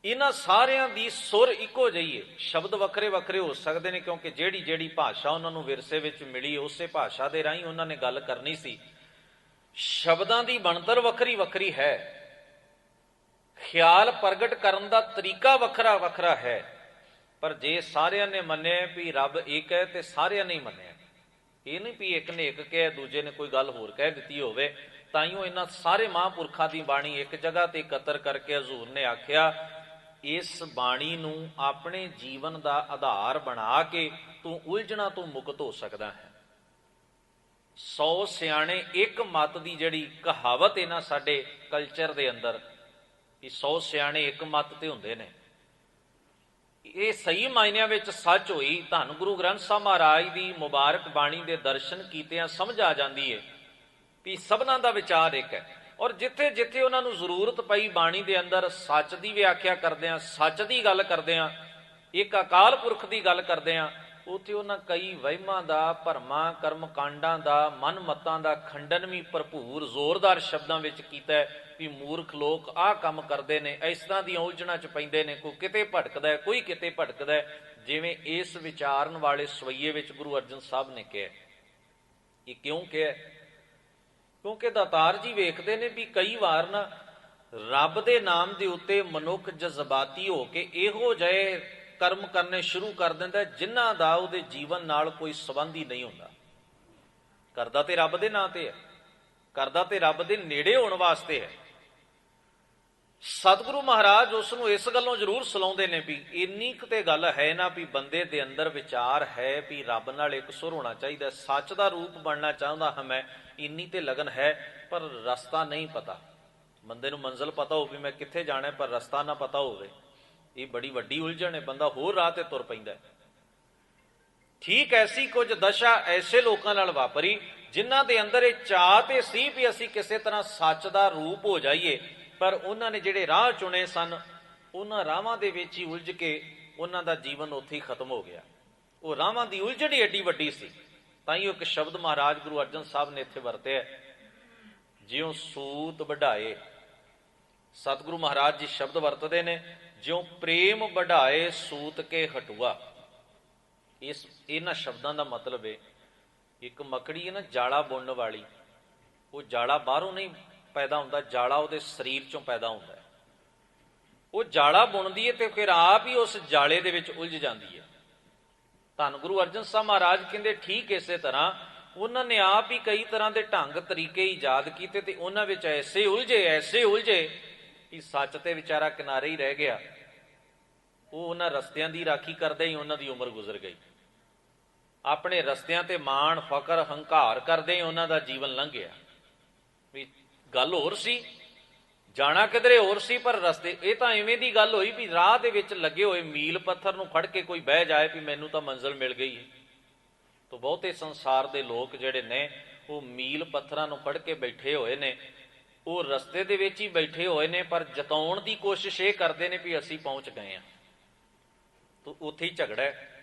ਇਹਨਾਂ ਸਾਰਿਆਂ ਦੀ ਸੁਰ ਇੱਕੋ ਜਿਹੀ ਹੈ, ਸ਼ਬਦ ਵੱਖਰੇ ਵੱਖਰੇ ਹੋ ਸਕਦੇ ਨੇ ਕਿਉਂਕਿ ਜਿਹੜੀ ਜਿਹੜੀ ਭਾਸ਼ਾ ਉਹਨਾਂ ਨੂੰ ਵਿਰਸੇ ਵਿੱਚ ਮਿਲੀ ਉਸੇ ਭਾਸ਼ਾ ਦੇ ਰਾਹੀਂ ਉਹਨਾਂ ਨੇ ਗੱਲ ਕਰਨੀ ਸੀ। ਸ਼ਬਦਾਂ ਦੀ ਬਣਤਰ ਵੱਖਰੀ ਵੱਖਰੀ ਹੈ, ਖਿਆਲ ਪ੍ਰਗਟ ਕਰਨ ਦਾ ਤਰੀਕਾ ਵੱਖਰਾ ਵੱਖਰਾ ਹੈ, ਪਰ ਜੇ ਸਾਰਿਆਂ ਨੇ ਮੰਨਿਆ ਵੀ ਰੱਬ ਇੱਕ ਹੈ ਤੇ ਸਾਰਿਆਂ ਨੇ ਮੰਨਿਆ, ਇਹ ਨਹੀਂ ਵੀ ਇੱਕ ਨੇ ਇੱਕ ਕਿਹਾ ਦੂਜੇ ਨੇ ਕੋਈ ਗੱਲ ਹੋਰ ਕਹਿ ਦਿੱਤੀ ਹੋਵੇ। ਤਾਈਓ ਇਹਨਾਂ ਸਾਰੇ ਮਹਾਂਪੁਰਖਾਂ ਦੀ ਬਾਣੀ ਇੱਕ ਜਗ੍ਹਾ ਤੇ ਇਕੱਤਰ ਕਰਕੇ ਹਜ਼ੂਰ ਨੇ ਆਖਿਆ ਇਸ ਬਾਣੀ ਨੂੰ ਆਪਣੇ ਜੀਵਨ ਦਾ ਆਧਾਰ ਬਣਾ ਕੇ ਤੂੰ ਉਲਝਣਾ ਤੋਂ ਮੁਕਤ ਹੋ ਸਕਦਾ ਹੈ। 100 ਸਿਆਣੇ ਇੱਕ ਮੱਤ ਦੀ ਜਿਹੜੀ ਕਹਾਵਤ ਹੈ ਨਾ ਸਾਡੇ ਕਲਚਰ ਦੇ ਅੰਦਰ, ਕਿ 100 ਸਿਆਣੇ ਇੱਕ ਮੱਤ ਤੇ ਹੁੰਦੇ ਨੇ, ਇਹ ਸਹੀ ਮਾਇਨਿਆਂ ਵਿੱਚ ਸੱਚ ਹੋਈ। ਧੰਨ ਗੁਰੂ ਗ੍ਰੰਥ ਸਾਹਿਬ ਮਹਾਰਾਜ ਦੀ ਮੁਬਾਰਕ ਬਾਣੀ ਦੇ ਦਰਸ਼ਨ ਕੀਤਿਆਂ ਸਮਝ ਆ ਜਾਂਦੀ ਹੈ ਵੀ ਸਭਨਾਂ ਦਾ ਵਿਚਾਰ ਇੱਕ ਹੈ। ਔਰ ਜਿੱਥੇ ਜਿੱਥੇ ਉਹਨਾਂ ਨੂੰ ਜ਼ਰੂਰਤ ਪਈ ਬਾਣੀ ਦੇ ਅੰਦਰ ਸੱਚ ਦੀ ਵਿਆਖਿਆ ਕਰਦਿਆਂ, ਸੱਚ ਦੀ ਗੱਲ ਕਰਦਿਆਂ, ਇੱਕ ਅਕਾਲ ਪੁਰਖ ਦੀ ਗੱਲ ਕਰਦਿਆਂ, ਉੱਥੇ ਉਹਨਾਂ ਕਈ ਵਹਿਮਾਂ ਦਾ, ਭਰਮਾਂ, ਕਰਮਕਾਂਡਾਂ ਦਾ, ਮਨ ਮਤਾਂ ਦਾ ਖੰਡਨ ਵੀ ਭਰਪੂਰ ਜ਼ੋਰਦਾਰ ਸ਼ਬਦਾਂ ਵਿੱਚ ਕੀਤਾ ਵੀ ਮੂਰਖ ਲੋਕ ਆਹ ਕੰਮ ਕਰਦੇ ਨੇ, ਇਸ ਤਰ੍ਹਾਂ ਦੀਆਂ ਉਲਝਣਾਂ 'ਚ ਪੈਂਦੇ ਨੇ, ਕੋਈ ਕਿਤੇ ਭਟਕਦਾ ਕੋਈ ਕਿਤੇ ਭਟਕਦਾ, ਜਿਵੇਂ ਇਸ ਵਿਚਾਰਨ ਵਾਲੇ ਸਵਈਏ ਵਿੱਚ ਗੁਰੂ ਅਰਜਨ ਸਾਹਿਬ ਨੇ ਕਿਹਾ। ਇਹ ਕਿਉਂ ਕਿਹਾ? ਕਿਉਂਕਿ ਦਾਤਾਰ ਜੀ ਵੇਖਦੇ ਨੇ ਵੀ ਕਈ ਵਾਰ ਨਾ ਰੱਬ ਦੇ ਨਾਮ ਦੇ ਉੱਤੇ ਮਨੁੱਖ ਜਜ਼ਬਾਤੀ ਹੋ ਕੇ ਇਹੋ ਜਿਹੇ ਕਰਮ ਕਰਨੇ ਸ਼ੁਰੂ ਕਰ ਦਿੰਦਾ ਜਿਨ੍ਹਾਂ ਦਾ ਉਹਦੇ ਜੀਵਨ ਨਾਲ ਕੋਈ ਸੰਬੰਧ ਹੀ ਨਹੀਂ ਹੁੰਦਾ। ਕਰਦਾ ਤੇ ਰੱਬ ਦੇ ਨਾਂ ਤੇ ਹੈ, ਕਰਦਾ ਤੇ ਰੱਬ ਦੇ ਨੇੜੇ ਹੋਣ ਵਾਸਤੇ ਹੈ। ਸਤਿਗੁਰੂ ਮਹਾਰਾਜ ਉਸ ਨੂੰ ਇਸ ਗੱਲੋਂ ਜ਼ਰੂਰ ਸਲਾਉਂਦੇ ਨੇ ਵੀ ਇੰਨੀ ਕੁ ਤੇ ਗੱਲ ਹੈ ਨਾ ਵੀ ਬੰਦੇ ਦੇ ਅੰਦਰ ਵਿਚਾਰ ਹੈ ਵੀ ਰੱਬ ਨਾਲ ਇੱਕ ਸੁਰ ਹੋਣਾ ਚਾਹੀਦਾ, ਸੱਚ ਦਾ ਰੂਪ ਬਣਨਾ ਚਾਹੁੰਦਾ ਹਾਂ ਮੈਂ, ਇੰਨੀ ਤੇ ਲਗਨ ਹੈ, ਪਰ ਰਸਤਾ ਨਹੀਂ ਪਤਾ। ਬੰਦੇ ਨੂੰ ਮੰਜ਼ਿਲ ਪਤਾ ਹੋਵੇ ਮੈਂ ਕਿੱਥੇ ਜਾਣਾ, ਪਰ ਰਸਤਾ ਨਾ ਪਤਾ ਹੋਵੇ, ਇਹ ਬੜੀ ਵੱਡੀ ਉਲਝਣ ਹੈ, ਬੰਦਾ ਹੋਰ ਰਾਹ ਤੇ ਤੁਰ ਪੈਂਦਾ। ਠੀਕ ਐਸੀ ਕੁਝ ਦਸ਼ਾ ਐਸੇ ਲੋਕਾਂ ਨਾਲ ਵਾਪਰੀ ਜਿਨ੍ਹਾਂ ਦੇ ਅੰਦਰ ਇਹ ਚਾਹ ਤੇ ਸੀ ਵੀ ਅਸੀਂ ਕਿਸੇ ਤਰ੍ਹਾਂ ਸੱਚ ਦਾ ਰੂਪ ਹੋ ਜਾਈਏ, ਪਰ ਉਹਨਾਂ ਨੇ ਜਿਹੜੇ ਰਾਹ ਚੁਣੇ ਸਨ ਉਹਨਾਂ ਰਾਹਾਂ ਦੇ ਵਿੱਚ ਹੀ ਉਲਝ ਕੇ ਉਹਨਾਂ ਦਾ ਜੀਵਨ ਉੱਥੇ ਹੀ ਖਤਮ ਹੋ ਗਿਆ। ਉਹ ਰਾਹਾਂ ਦੀ ਉਲਝਣ ਹੀ ਏਡੀ ਵੱਡੀ ਸੀ। ਤਾਂ ਹੀ ਇੱਕ ਸ਼ਬਦ ਮਹਾਰਾਜ ਗੁਰੂ ਅਰਜਨ ਸਾਹਿਬ ਨੇ ਇੱਥੇ ਵਰਤਿਆ, ਜਿਉਂ ਸੂਤ ਵਢਾਏ। ਸਤਿਗੁਰੂ ਮਹਾਰਾਜ ਜੀ ਸ਼ਬਦ ਵਰਤਦੇ ਨੇ, ਜਿਉਂ ਪ੍ਰੇਮ ਵਢਾਏ ਸੂਤ ਕੇ ਹਟੂਆ। ਇਹਨਾਂ ਸ਼ਬਦਾਂ ਦਾ ਮਤਲਬ ਹੈ, ਇੱਕ ਮੱਕੜੀ ਹੈ ਨਾ ਜਾਲਾ ਬੁਣਨ ਵਾਲੀ, ਉਹ ਜਾਲਾ ਬਾਹਰੋਂ ਨਹੀਂ ਪੈਦਾ ਹੁੰਦਾ, ਜਾਲਾ ਉਹਦੇ ਸਰੀਰ ਚੋਂ ਪੈਦਾ ਹੁੰਦਾ ਹੈ। ਉਹ ਜਾਲਾ ਬੁਣਦੀ ਹੈ ਤੇ ਫਿਰ ਆਪ ਹੀ ਉਸ ਜਾਲੇ ਦੇ ਵਿੱਚ ਉਲਝ ਜਾਂਦੀ ਹੈ। ਧੰਨ ਗੁਰੂ ਅਰਜਨ ਸਾਹਿਬ ਮਹਾਰਾਜ ਕਹਿੰਦੇ ਠੀਕ ਇਸੇ ਤਰ੍ਹਾਂ ਉਹਨਾਂ ਨੇ ਆਪ ਹੀ ਕਈ ਤਰ੍ਹਾਂ ਦੇ ਢੰਗ ਤਰੀਕੇ ਈਜਾਦ ਕੀਤੇ ਤੇ ਉਹਨਾਂ ਵਿੱਚ ਐਸੇ ਉਲਝੇ ਕਿ ਸੱਚ ਤੇ ਵਿਚਾਰਾ ਕਿਨਾਰੇ ਹੀ ਰਹਿ ਗਿਆ। ਉਹ ਉਹਨਾਂ ਰਸਤਿਆਂ ਦੀ ਰਾਖੀ ਕਰਦੇ ਹੀ ਉਹਨਾਂ ਦੀ ਉਮਰ ਗੁਜ਼ਰ ਗਈ। ਆਪਣੇ ਰਸਤਿਆਂ ਤੇ ਮਾਣ ਫਕਰ ਹੰਕਾਰ ਕਰਦੇ ਹੀ ਉਹਨਾਂ ਦਾ ਜੀਵਨ ਲੰਘ ਗਿਆ। ਵੀ ਗੱਲ ਹੋਰ ਸੀ, ਜਾਣਾ ਕਿਧਰੇ ਹੋਰ ਸੀ, ਪਰ ਰਸਤੇ ਇਹ ਤਾਂ ਇਵੇਂ ਦੀ ਗੱਲ ਹੋਈ ਵੀ ਰਾਹ ਦੇ ਵਿੱਚ ਲੱਗੇ ਹੋਏ ਮੀਲ ਪੱਥਰ ਨੂੰ ਫੜ ਕੇ ਕੋਈ ਬਹਿ ਜਾਏ ਵੀ ਮੈਨੂੰ ਤਾਂ ਮੰਜ਼ਿਲ ਮਿਲ ਗਈ ਹੈ। ਤਾਂ ਬਹੁਤੇ ਸੰਸਾਰ ਦੇ ਲੋਕ ਜਿਹੜੇ ਨੇ ਉਹ ਮੀਲ ਪੱਥਰਾਂ ਨੂੰ ਫੜ ਕੇ ਬੈਠੇ ਹੋਏ ਨੇ, ਉਹ ਰਸਤੇ ਦੇ ਵਿੱਚ ਹੀ ਬੈਠੇ ਹੋਏ ਨੇ, ਪਰ ਜਤਾਉਣ ਦੀ ਕੋਸ਼ਿਸ਼ ਇਹ ਕਰਦੇ ਨੇ ਵੀ ਅਸੀਂ ਪਹੁੰਚ ਗਏ ਹਾਂ। ਤਾਂ ਉੱਥੇ ਹੀ ਝਗੜਾ ਹੈ।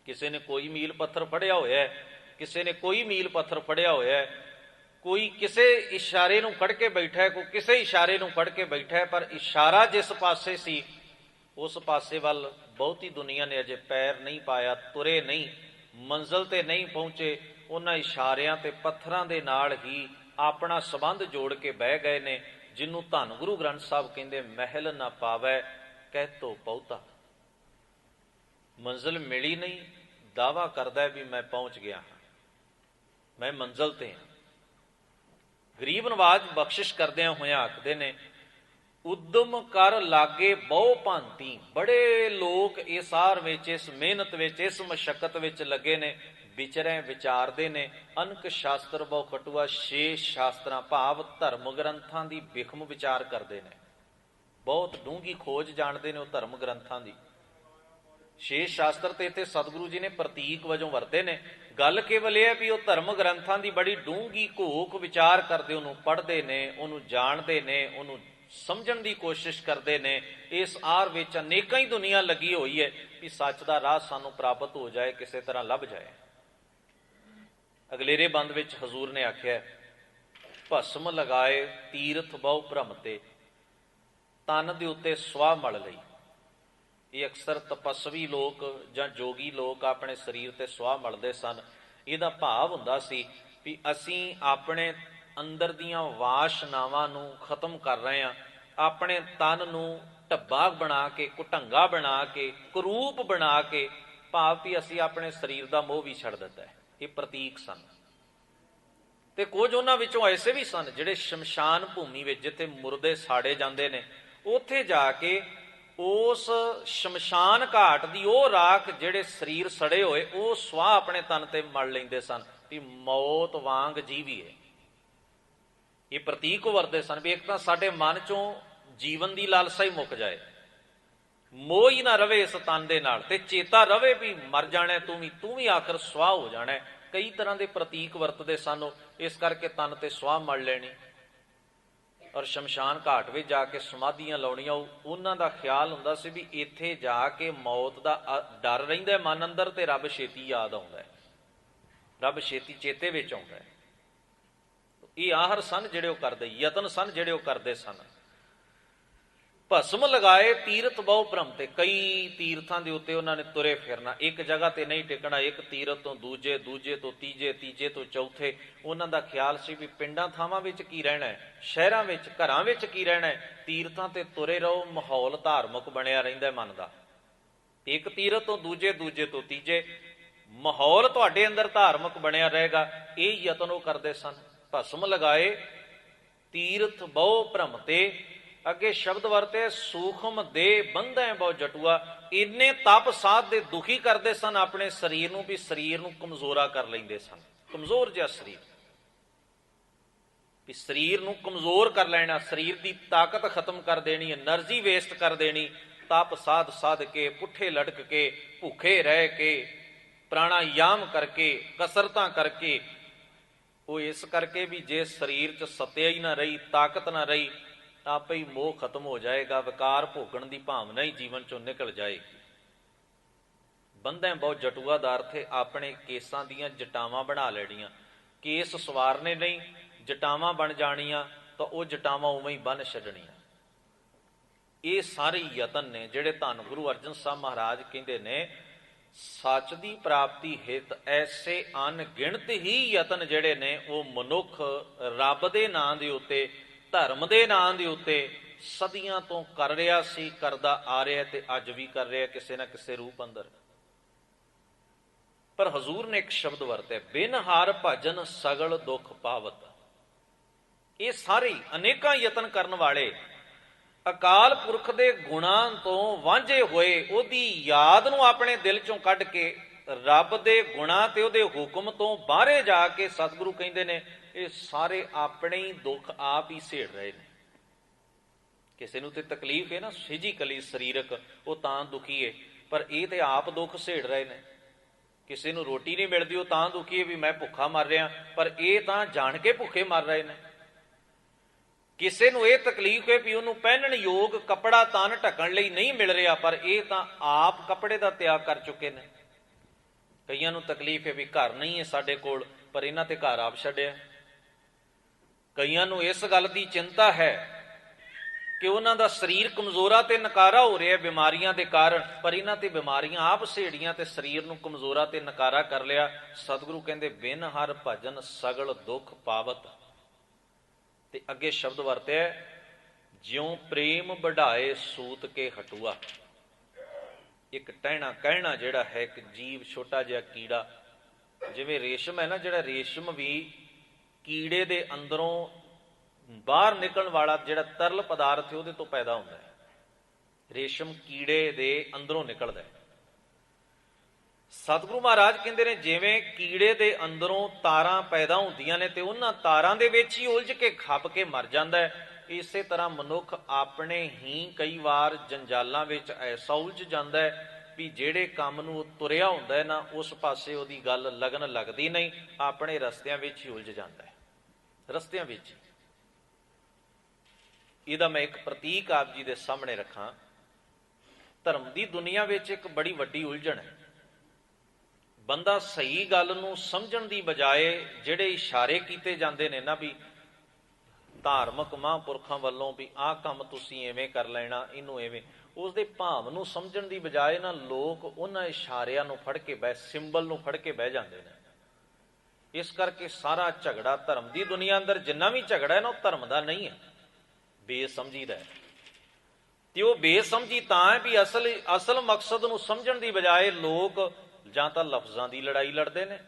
ਕਿਸੇ ਨੇ ਕੋਈ ਮੀਲ ਪੱਥਰ ਫੜਿਆ ਹੋਇਆ ਹੈ, ਕਿਸੇ ਨੇ ਕੋਈ ਮੀਲ ਪੱਥਰ ਫੜਿਆ ਹੋਇਆ ਹੈ, ਕੋਈ ਕਿਸੇ ਇਸ਼ਾਰੇ ਨੂੰ ਫੜ ਕੇ ਬੈਠਾ ਹੈ, ਕੋਈ ਕਿਸੇ ਇਸ਼ਾਰੇ ਨੂੰ ਫੜ ਕੇ ਬੈਠਾ ਹੈ, ਪਰ ਇਸ਼ਾਰਾ ਜਿਸ ਪਾਸੇ ਸੀ ਉਸ ਪਾਸੇ ਵੱਲ ਬਹੁਤੀ ਦੁਨੀਆ ਨੇ ਅਜੇ ਪੈਰ ਨਹੀਂ ਪਾਇਆ, ਤੁਰੇ ਨਹੀਂ, ਮੰਜ਼ਿਲ ਤੇ ਨਹੀਂ ਪਹੁੰਚੇ। ਉਹਨਾਂ ਇਸ਼ਾਰਿਆਂ ਤੇ ਪੱਥਰਾਂ ਦੇ ਨਾਲ ਹੀ ਆਪਣਾ ਸੰਬੰਧ ਜੋੜ ਕੇ ਬਹਿ ਗਏ ਨੇ, ਜਿਹਨੂੰ ਧੰਨ ਗੁਰੂ ਗ੍ਰੰਥ ਸਾਹਿਬ ਕਹਿੰਦੇ ਮਹਿਲ ਨਾ ਪਾਵੈ ਕਹਿ ਤੋ ਪਹੁਤਾ। ਮੰਜ਼ਿਲ ਮਿਲੀ ਨਹੀਂ, ਦਾਵਾ ਕਰਦਾ ਵੀ ਮੈਂ ਪਹੁੰਚ ਗਿਆ ਹਾਂ, ਮੈਂ ਮੰਜ਼ਿਲ ਤੇ ਹਾਂ। ਗਰੀਬ ਨਵਾਜ ਬਖਸ਼ਿਸ਼ ਕਰਦਿਆਂ ਹੋਇਆਂ ਆਖਦੇ ਨੇ, ਉਦਮ ਕਰ ਲਾਗੇ ਬਹੁ ਭਾਂਤੀ। ਬੜੇ ਲੋਕ ਇਸ ਸਾਰ ਵਿੱਚ, ਇਸ ਮਿਹਨਤ ਵਿੱਚ, ਇਸ ਮਸ਼ੱਕਤ ਵਿੱਚ ਲੱਗੇ ਨੇ, ਵਿਚਰੇ ਵਿਚਾਰਦੇ ਨੇ। ਅਨਕ ਸ਼ਾਸਤਰ ਬਹੁ ਖਟੂਆ, 6 ਸ਼ਾਸਤਰਾਂ ਭਾਵ ਧਰਮ ਗ੍ਰੰਥਾਂ ਦੀ ਬਿਖਮ ਵਿਚਾਰ ਕਰਦੇ ਨੇ। ਬਹੁਤ ਡੂੰਘੀ ਖੋਜ ਜਾਣਦੇ ਨੇ ਉਹ ਧਰਮ ਗ੍ਰੰਥਾਂ ਦੀ। 6 ਸ਼ਾਸਤਰ ਤੇ ਇੱਥੇ ਸਤਿਗੁਰੂ ਜੀ ਨੇ ਪ੍ਰਤੀਕ ਵਜੋਂ ਵਰਤੇ ਨੇ। ਗੱਲ ਕੇਵਲ ਇਹ ਹੈ ਵੀ ਉਹ ਧਰਮ ਗ੍ਰੰਥਾਂ ਦੀ ਬੜੀ ਡੂੰਘੀ ਘੋਖ ਵਿਚਾਰ ਕਰਦੇ, ਉਹਨੂੰ ਪੜ੍ਹਦੇ ਨੇ, ਉਹਨੂੰ ਜਾਣਦੇ ਨੇ, ਉਹਨੂੰ ਸਮਝਣ ਦੀ ਕੋਸ਼ਿਸ਼ ਕਰਦੇ ਨੇ। ਇਸ ਆਰ ਵਿੱਚ ਅਨੇਕਾਂ ਹੀ ਦੁਨੀਆ ਲੱਗੀ ਹੋਈ ਹੈ ਵੀ ਸੱਚ ਦਾ ਰਾਹ ਸਾਨੂੰ ਪ੍ਰਾਪਤ ਹੋ ਜਾਏ, ਕਿਸੇ ਤਰ੍ਹਾਂ ਲੱਭ ਜਾਏ। ਅਗਲੇਰੇ ਬੰਦ ਵਿੱਚ ਹਜ਼ੂਰ ਨੇ ਆਖਿਆ, ਭਸਮ ਲਗਾਏ ਤੀਰਥ ਬਹੁ ਭ੍ਰਮ ਤੇ, ਤਨ ਦੇ ਉੱਤੇ ਸਵਾਹ ਮਲ ਲਈ। ਇਹ ਅਕਸਰ ਤਪਸਵੀ ਲੋਕ ਜਾਂ ਜੋਗੀ ਲੋਕ ਆਪਣੇ ਸਰੀਰ ਤੇ ਸਵਾਹ ਮਲਦੇ ਸਨ। ਇਹਦਾ ਭਾਵ ਹੁੰਦਾ ਸੀ ਵੀ ਅਸੀਂ ਆਪਣੇ ਅੰਦਰ ਦੀਆਂ ਵਾਸ਼ਨਾਵਾਂ ਨੂੰ ਖਤਮ ਕਰ ਰਹੇ ਹਾਂ, ਆਪਣੇ ਤਨ ਨੂੰ ਢੱਬਾ ਬਣਾ ਕੇ, ਕੁਢੰਗਾ ਬਣਾ ਕੇ, ਕਰੂਪ ਬਣਾ ਕੇ, ਭਾਵ ਵੀ ਅਸੀਂ ਆਪਣੇ ਸਰੀਰ ਦਾ ਮੋਹ ਵੀ ਛੱਡ ਦਿੱਤਾ ਹੈ। ਇਹ ਪ੍ਰਤੀਕ ਸਨ। ਤੇ ਕੁਝ ਉਹਨਾਂ ਵਿੱਚੋਂ ਐਸੇ ਵੀ ਸਨ ਜਿਹੜੇ ਸ਼ਮਸ਼ਾਨ ਭੂਮੀ ਵਿੱਚ, ਜਿੱਥੇ ਮੁਰਦੇ ਸਾੜੇ ਜਾਂਦੇ ਨੇ, ਉੱਥੇ ਜਾ ਕੇ ਉਸ ਸ਼ਮਸ਼ਾਨ ਘਾਟ ਦੀ ਉਹ ਰਾਖ, ਜਿਹੜੇ ਸਰੀਰ ਸੜੇ ਹੋਏ, ਉਹ ਸਵਾਹ ਆਪਣੇ ਤਨ ਤੇ ਮਲ ਲੈਂਦੇ ਸਨ ਵੀ ਮੌਤ ਵਾਂਗ ਜੀਵੀਏ। ਇਹ ਪ੍ਰਤੀਕ ਵਰਦੇ ਸਨ ਵੀ ਇੱਕ ਤਾਂ ਸਾਡੇ ਮਨ ਚੋਂ ਜੀਵਨ ਦੀ ਲਾਲਸਾ ਹੀ ਮੁੱਕ ਜਾਏ, ਮੋਹ ਹੀ ਨਾ ਰਵੇ ਇਸ ਤਨ ਦੇ ਨਾਲ, ਤੇ ਚੇਤਾ ਰਵੇ ਵੀ ਮਰ ਜਾਣਾ ਤੂੰ ਵੀ ਆਖਰ ਸਵਾਹ ਹੋ ਜਾਣਾ। ਕਈ ਤਰ੍ਹਾਂ ਦੇ ਪ੍ਰਤੀਕ ਵਰਤਦੇ ਸਨ। ਇਸ ਕਰਕੇ ਤਨ ਤੇ ਸਵਾਹ ਮਲ ਲੈਣੀ ਔਰ ਸ਼ਮਸ਼ਾਨ ਘਾਟ ਵਿੱਚ ਜਾ ਕੇ ਸਮਾਧੀਆਂ ਲਾਉਣੀਆਂ। ਉਹਨਾਂ ਦਾ ਖਿਆਲ ਹੁੰਦਾ ਸੀ ਵੀ ਇੱਥੇ ਜਾ ਕੇ ਮੌਤ ਦਾ ਡਰ ਰਹਿੰਦਾ ਮਨ ਅੰਦਰ, ਤੇ ਰੱਬ ਛੇਤੀ ਯਾਦ ਆਉਂਦਾ ਹੈ, ਰੱਬ ਛੇਤੀ ਚੇਤੇ ਵਿੱਚ ਆਉਂਦਾ ਹੈ। ਇਹ ਆਹਰ ਸਨ ਜਿਹੜੇ ਉਹ ਕਰਦੇ, ਯਤਨ ਸਨ ਜਿਹੜੇ ਉਹ ਕਰਦੇ ਸਨ। ਭਸਮ ਲਗਾਏ ਤੀਰਥ ਬਹੁ ਭ੍ਰਮ ਤੇ, ਕਈ ਤੀਰਥਾਂ ਦੇ ਉੱਤੇ ਉਹਨਾਂ ਨੇ ਤੁਰੇ ਫਿਰਨਾ, ਇੱਕ ਜਗ੍ਹਾ ਤੇ ਨਹੀਂ ਟਿਕਣਾ। ਇੱਕ ਤੀਰਥ ਤੋਂ ਦੂਜੇ, ਦੂਜੇ ਤੋਂ ਤੀਜੇ, ਤੀਜੇ ਤੋਂ ਚੌਥੇ। ਉਹਨਾਂ ਦਾ ਖਿਆਲ ਸੀ ਵੀ ਪਿੰਡਾਂ ਥਾਵਾਂ ਵਿੱਚ ਕੀ ਰਹਿਣਾ ਹੈ, ਸ਼ਹਿਰਾਂ ਵਿੱਚ, ਘਰਾਂ ਵਿੱਚ ਕੀ ਰਹਿਣਾ ਹੈ, ਤੀਰਥਾਂ ਤੇ ਤੁਰੇ ਰਹੋ, ਮਾਹੌਲ ਧਾਰਮਿਕ ਬਣਿਆ ਰਹਿੰਦਾ ਮਨ ਦਾ। ਇੱਕ ਤੀਰਥ ਤੋਂ ਦੂਜੇ, ਦੂਜੇ ਤੋਂ ਤੀਜੇ, ਮਾਹੌਲ ਤੁਹਾਡੇ ਅੰਦਰ ਧਾਰਮਿਕ ਬਣਿਆ ਰਹੇਗਾ। ਇਹ ਯਤਨ ਉਹ ਕਰਦੇ ਸਨ। ਭਸਮ ਲਗਾਏ ਤੀਰਥ ਬਹੁ ਭ੍ਰਮ ਤੇ, ਅੱਗੇ ਸ਼ਬਦ ਵਰਤੇ ਸੂਖਮ ਦੇ ਬੰਧੈ ਬਹੁ ਜਟੂਆ। ਇੰਨੇ ਤਪ ਸਾਧ ਦੇ ਦੁਖੀ ਕਰਦੇ ਸਨ ਆਪਣੇ ਸਰੀਰ ਨੂੰ ਵੀ ਸਰੀਰ ਨੂੰ ਕਮਜ਼ੋਰਾ ਕਰ ਲੈਂਦੇ ਸਨ। ਕਮਜ਼ੋਰ ਜਿਹਾ ਸਰੀਰ, ਵੀ ਸਰੀਰ ਨੂੰ ਕਮਜ਼ੋਰ ਕਰ ਲੈਣਾ, ਸਰੀਰ ਦੀ ਤਾਕਤ ਖਤਮ ਕਰ ਦੇਣੀ, એનર્ਜੀ ਵੇਸਟ ਕਰ ਦੇਣੀ। ਤਪ ਸਾਧ ਸਾਧ ਕੇ, ਪੁੱਠੇ ਲਟਕ ਕੇ, ਭੁੱਖੇ ਰਹਿ ਕੇ, ਪ੍ਰਾਣਾਯਾਮ ਕਰਕੇ, ਕਸਰਤਾਂ ਕਰਕੇ। ਉਹ ਇਸ ਕਰਕੇ ਵੀ ਜੇ ਸਰੀਰ 'ਚ ਸਤਿਆ ਹੀ ਨਾ ਰਹੀ, ਤਾਕਤ ਨਾ ਰਹੀ, ਤਾਂ ਆਪੇ ਹੀ ਮੋਹ ਖਤਮ ਹੋ ਜਾਏਗਾ, ਵਿਕਾਰ ਭੋਗਣ ਦੀ ਭਾਵਨਾ ਹੀ ਜੀਵਨ 'ਚੋਂ ਨਿਕਲ ਜਾਏਗੀ। ਬੰਧੈ ਬਹੁ ਜਟੂਆ ਦਾ ਅਰਥ ਹੈ ਆਪਣੇ ਕੇਸਾਂ ਦੀਆਂ ਜਟਾਵਾਂ ਬਣਾ ਲੈਣੀਆਂ। ਕੇਸ ਸਵਾਰਨੇ ਨਹੀਂ, ਜਟਾਵਾਂ ਬਣ ਜਾਣੀਆਂ, ਤਾਂ ਉਹ ਜਟਾਵਾਂ ਉਵੇਂ ਹੀ ਬੰਨ੍ਹ ਛੱਡਣੀਆਂ। ਇਹ ਸਾਰੇ ਯਤਨ ਨੇ ਜਿਹੜੇ ਧੰਨ ਗੁਰੂ ਅਰਜਨ ਸਾਹਿਬ ਮਹਾਰਾਜ ਕਹਿੰਦੇ ਨੇ ਸੱਚ ਦੀ ਪ੍ਰਾਪਤੀ ਹਿਤ ਐਸੇ ਅਣਗਿਣਤ ਹੀ ਯਤਨ ਜਿਹੜੇ ਨੇ ਉਹ ਮਨੁੱਖ ਰੱਬ ਦੇ ਨਾਂ ਦੇ ਉੱਤੇ, ਧਰਮ ਦੇ ਨਾਂ ਦੇ ਉੱਤੇ ਸਦੀਆਂ ਤੋਂ ਕਰ ਰਿਹਾ ਸੀ, ਕਰਦਾ ਆ ਰਿਹਾ ਤੇ ਅੱਜ ਵੀ ਕਰ ਰਿਹਾ ਕਿਸੇ ਨਾ ਕਿਸੇ ਰੂਪ ਅੰਦਰ। ਪਰ ਹਜ਼ੂਰ ਨੇ ਇੱਕ ਸ਼ਬਦ ਵਰਤਿਆ, ਬਿਨ ਹਰ ਭਜਨ ਸਗਲ ਦੁੱਖ ਪਾਵਤ। ਇਹ ਸਾਰੇ ਅਨੇਕਾਂ ਯਤਨ ਕਰਨ ਵਾਲੇ ਅਕਾਲ ਪੁਰਖ ਦੇ ਗੁਣਾਂ ਤੋਂ ਵਾਂਝੇ ਹੋਏ, ਉਹਦੀ ਯਾਦ ਨੂੰ ਆਪਣੇ ਦਿਲ ਚੋਂ ਕੱਢ ਕੇ ਰੱਬ ਦੇ ਗੁਣਾਂ ਤੇ ਉਹਦੇ ਹੁਕਮ ਤੋਂ ਬਾਹਰੇ ਜਾ ਕੇ ਸਤਿਗੁਰੂ ਕਹਿੰਦੇ ਨੇ ਇਹ ਸਾਰੇ ਆਪਣੇ ਹੀ ਦੁੱਖ ਆਪ ਹੀ ਸੇੜ ਰਹੇ ਨੇ। ਕਿਸੇ ਨੂੰ ਤੇ ਤਕਲੀਫ ਹੈ ਨਾ ਫਿਜ਼ੀਕਲੀ, ਸਰੀਰਕ, ਉਹ ਤਾਂ ਦੁਖੀ ਹੈ, ਪਰ ਇਹ ਤੇ ਆਪ ਦੁੱਖ ਸੇੜ ਰਹੇ ਨੇ। ਕਿਸੇ ਨੂੰ ਰੋਟੀ ਨਹੀਂ ਮਿਲਦੀ, ਉਹ ਤਾਂ ਦੁਖੀ ਹੈ ਵੀ ਮੈਂ ਭੁੱਖਾ ਮਰ ਰਿਹਾ, ਪਰ ਇਹ ਤਾਂ ਜਾਣ ਕੇ ਭੁੱਖੇ ਮਰ ਰਹੇ ਨੇ। ਕਿਸੇ ਨੂੰ ਇਹ ਤਕਲੀਫ ਹੈ ਵੀ ਉਹਨੂੰ ਪਹਿਨਣ ਯੋਗ ਕੱਪੜਾ ਤਨ ਢੱਕਣ ਲਈ ਨਹੀਂ ਮਿਲ ਰਿਹਾ, ਪਰ ਇਹ ਤਾਂ ਆਪ ਕੱਪੜੇ ਦਾ ਤਿਆਗ ਕਰ ਚੁੱਕੇ ਨੇ। ਕਈਆਂ ਨੂੰ ਤਕਲੀਫ ਹੈ ਵੀ ਘਰ ਨਹੀਂ ਹੈ ਸਾਡੇ ਕੋਲ, ਪਰ ਇਹਨਾਂ ਤੇ ਘਰ ਆਪ ਛੱਡਿਆ। ਕਈਆਂ ਨੂੰ ਇਸ ਗੱਲ ਦੀ ਚਿੰਤਾ ਹੈ ਕਿ ਉਹਨਾਂ ਦਾ ਸਰੀਰ ਕਮਜ਼ੋਰਾ ਤੇ ਨਕਾਰਾ ਹੋ ਰਿਹਾ ਬਿਮਾਰੀਆਂ ਦੇ ਕਾਰਨ, ਪਰ ਇਹਨਾਂ ਤੇ ਬਿਮਾਰੀਆਂ ਆਪ ਸੇੜੀਆਂ ਤੇ ਸਰੀਰ ਨੂੰ ਕਮਜ਼ੋਰਾ ਤੇ ਨਕਾਰਾ ਕਰ ਲਿਆ। ਸਤਿਗੁਰੂ ਕਹਿੰਦੇ ਬਿਨ ਹਰ ਭਜਨ ਸਗਲ ਦੁੱਖ ਪਾਵਤ। ਤੇ ਅੱਗੇ ਸ਼ਬਦ ਵਰਤਿਆ, ਜਿਉ ਪ੍ਰੇਮ ਵਢਾਏ ਸੂਤ ਕੇ ਹਟੂਆ। ਇੱਕ ਟਹਿਣਾ ਕਹਿਣਾ ਜਿਹੜਾ ਹੈ, ਇੱਕ ਜੀਵ ਛੋਟਾ ਜਿਹਾ ਕੀੜਾ, ਜਿਵੇਂ ਰੇਸ਼ਮ ਹੈ ਨਾ, ਜਿਹੜਾ ਰੇਸ਼ਮ ਵੀ ਕੀੜੇ ਦੇ ਅੰਦਰੋਂ ਬਾਹਰ ਨਿਕਲਣ ਵਾਲਾ ਜਿਹੜਾ ਤਰਲ ਪਦਾਰਥ ਹੈ ਉਹਦੇ ਤੋਂ ਪੈਦਾ ਹੁੰਦਾ ਹੈ। ਰੇਸ਼ਮ ਕੀੜੇ ਦੇ ਅੰਦਰੋਂ ਨਿਕਲਦਾ ਹੈ। ਸਤਿਗੁਰੂ ਮਹਾਰਾਜ ਕਹਿੰਦੇ ਨੇ ਜਿਵੇਂ ਕੀੜੇ ਦੇ ਅੰਦਰੋਂ ਤਾਰਾਂ ਪੈਦਾ ਹੁੰਦੀਆਂ ਨੇ ਤੇ ਉਹਨਾਂ ਤਾਰਾਂ ਦੇ ਵਿੱਚ ਹੀ ਉਲਝ ਕੇ ਖੱਪ ਕੇ ਮਰ ਜਾਂਦਾ ਹੈ, ਇਸੇ ਤਰ੍ਹਾਂ ਮਨੁੱਖ ਆਪਣੇ ਹੀ ਕਈ ਵਾਰ ਜੰਜਾਲਾਂ ਵਿੱਚ ਐਸਾ ਉਲਝ ਜਾਂਦਾ ਹੈ ਵੀ ਜਿਹੜੇ ਕੰਮ ਨੂੰ ਤੁਰਿਆ ਹੁੰਦਾ ਹੈ ਨਾ, ਉਸ ਪਾਸੇ ਉਹਦੀ ਗੱਲ ਲਗਨ ਲੱਗਦੀ ਨਹੀਂ, ਆਪਣੇ ਰਸਤਿਆਂ ਵਿੱਚ ਹੀ ਉਲਝ ਜਾਂਦਾ ਹੈ। ਰਸਤਿਆਂ ਵਿੱਚ ਇਹਦਾ ਮੈਂ ਇੱਕ ਪ੍ਰਤੀਕ ਆਪ ਜੀ ਦੇ ਸਾਹਮਣੇ ਰੱਖਾਂ। ਧਰਮ ਦੀ ਦੁਨੀਆ ਵਿੱਚ ਇੱਕ ਬੜੀ ਵੱਡੀ ਉਲਝਣ ਹੈ। ਬੰਦਾ ਸਹੀ ਗੱਲ ਨੂੰ ਸਮਝਣ ਦੀ ਬਜਾਏ ਜਿਹੜੇ ਇਸ਼ਾਰੇ ਕੀਤੇ ਜਾਂਦੇ ਨੇ ਨਾ ਵੀ ਧਾਰਮਿਕ ਮਹਾਂਪੁਰਖਾਂ ਵੱਲੋਂ ਵੀ ਆਹ ਕੰਮ ਤੁਸੀਂ ਐਵੇਂ ਕਰ ਲੈਣਾ, ਇਹਨੂੰ ਐਵੇਂ, ਉਸਦੇ ਭਾਵ ਨੂੰ ਸਮਝਣ ਦੀ ਬਜਾਏ ਨਾ ਲੋਕ ਉਹਨਾਂ ਇਸ਼ਾਰਿਆਂ ਨੂੰ ਫੜ ਕੇ ਸਿੰਬਲ ਨੂੰ ਫੜ ਕੇ ਬਹਿ ਜਾਂਦੇ ਨੇ। ਇਸ ਕਰਕੇ ਸਾਰਾ ਝਗੜਾ ਧਰਮ ਦੀ ਦੁਨੀਆ ਅੰਦਰ ਜਿੰਨਾ ਵੀ ਝਗੜਾ ਹੈ ਨਾ, ਉਹ ਧਰਮ ਦਾ ਨਹੀਂ ਹੈ, ਬੇਸਮਝੀ ਦਾ ਹੈ। ਤੇ ਉਹ ਬੇਸਮਝੀ ਤਾਂ ਹੈ ਵੀ ਅਸਲ ਮਕਸਦ ਨੂੰ ਸਮਝਣ ਦੀ ਬਜਾਏ ਲੋਕ ਜਾਂ ਤਾਂ ਲਫ਼ਜ਼ਾਂ ਦੀ ਲੜਾਈ ਲੜਦੇ ਨੇ,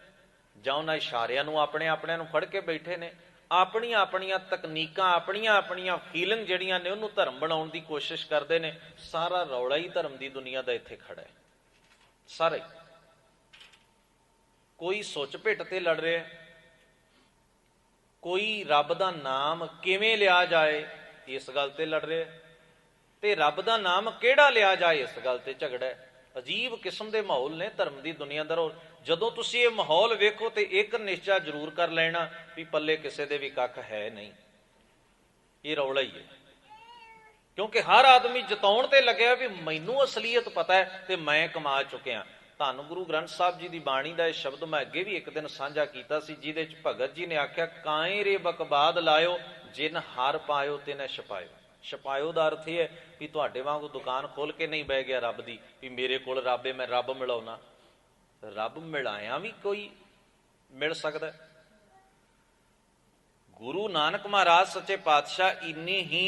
ਜਾਂ ਉਹਨਾਂ ਇਸ਼ਾਰਿਆਂ ਨੂੰ ਆਪਣਿਆਂ ਨੂੰ ਫੜ ਕੇ ਬੈਠੇ ਨੇ, ਆਪਣੀਆਂ ਤਕਨੀਕਾਂ, ਆਪਣੀਆਂ ਫੀਲਿੰਗ ਜਿਹੜੀਆਂ ਨੇ ਉਹਨੂੰ ਧਰਮ ਬਣਾਉਣ ਦੀ ਕੋਸ਼ਿਸ਼ ਕਰਦੇ ਨੇ। ਸਾਰਾ ਰੌਲਾ ਹੀ ਧਰਮ ਦੀ ਦੁਨੀਆ ਦਾ ਇੱਥੇ ਖੜਾ ਹੈ। ਸਾਰੇ ਕੋਈ ਸੁੱਚ ਭਿੱਟ ਤੇ ਲੜ ਰਿਹਾ, ਕੋਈ ਰੱਬ ਦਾ ਨਾਮ ਕਿਵੇਂ ਲਿਆ ਜਾਏ ਇਸ ਗੱਲ ਤੇ ਲੜ ਰਿਹਾ, ਤੇ ਰੱਬ ਦਾ ਨਾਮ ਕਿਹੜਾ ਲਿਆ ਜਾਏ ਇਸ ਗੱਲ ਤੇ ਝਗੜਾ ਹੈ। ਅਜੀਬ ਕਿਸਮ ਦੇ ਮਾਹੌਲ ਨੇ ਧਰਮ ਦੀ ਦੁਨੀਆ ਦਾ। ਜਦੋਂ ਤੁਸੀਂ ਇਹ ਮਾਹੌਲ ਵੇਖੋ ਤੇ ਇੱਕ ਨਿਸ਼ਚਾ ਜ਼ਰੂਰ ਕਰ ਲੈਣਾ ਵੀ ਪੱਲੇ ਕਿਸੇ ਦੇ ਵੀ ਕੱਖ ਹੈ ਨਹੀਂ, ਇਹ ਰੌਲਾ ਹੀ ਹੈ। ਕਿਉਂਕਿ ਹਰ ਆਦਮੀ ਜਤਾਉਣ ਤੇ ਲੱਗਿਆ ਵੀ ਮੈਨੂੰ ਅਸਲੀਅਤ ਪਤਾ ਹੈ ਤੇ ਮੈਂ ਕਮਾ ਚੁੱਕਿਆ। ਧੰਨ ਗੁਰੂ ਗ੍ਰੰਥ ਸਾਹਿਬ ਜੀ ਦੀ ਬਾਣੀ ਦਾ ਇਹ ਸ਼ਬਦ ਮੈਂ ਅੱਗੇ ਵੀ ਇੱਕ ਦਿਨ ਸਾਂਝਾ ਕੀਤਾ ਸੀ, ਜਿਹਦੇ ਚ ਭਗਤ ਜੀ ਨੇ ਆਖਿਆ, ਕਾਏ ਰੇ ਬਕਬਾਦ ਲਾਇਓ ਜਿਨ ਹਰ ਪਾਇਓ ਤਿਨੈ ਛਪਾਇਓ। ਛਪਾਇਓ ਦਾ ਅਰਥ ਇਹ ਹੈ ਵੀ ਤੁਹਾਡੇ ਵਾਂਗੂ ਦੁਕਾਨ ਖੋਲ ਕੇ ਨਹੀਂ ਬਹਿ ਗਿਆ ਰੱਬ ਦੀ ਵੀ ਮੇਰੇ ਕੋਲ ਰੱਬ ਹੈ, ਮੈਂ ਰੱਬ ਮਿਲਾਉਣਾ। ਰੱਬ ਮਿਲਾਇਆ ਵੀ ਕੋਈ ਮਿਲ ਸਕਦਾ। ਗੁਰੂ ਨਾਨਕ ਮਹਾਰਾਜ ਸੱਚੇ ਪਾਤਸ਼ਾਹ ਇੰਨੀ ਹੀ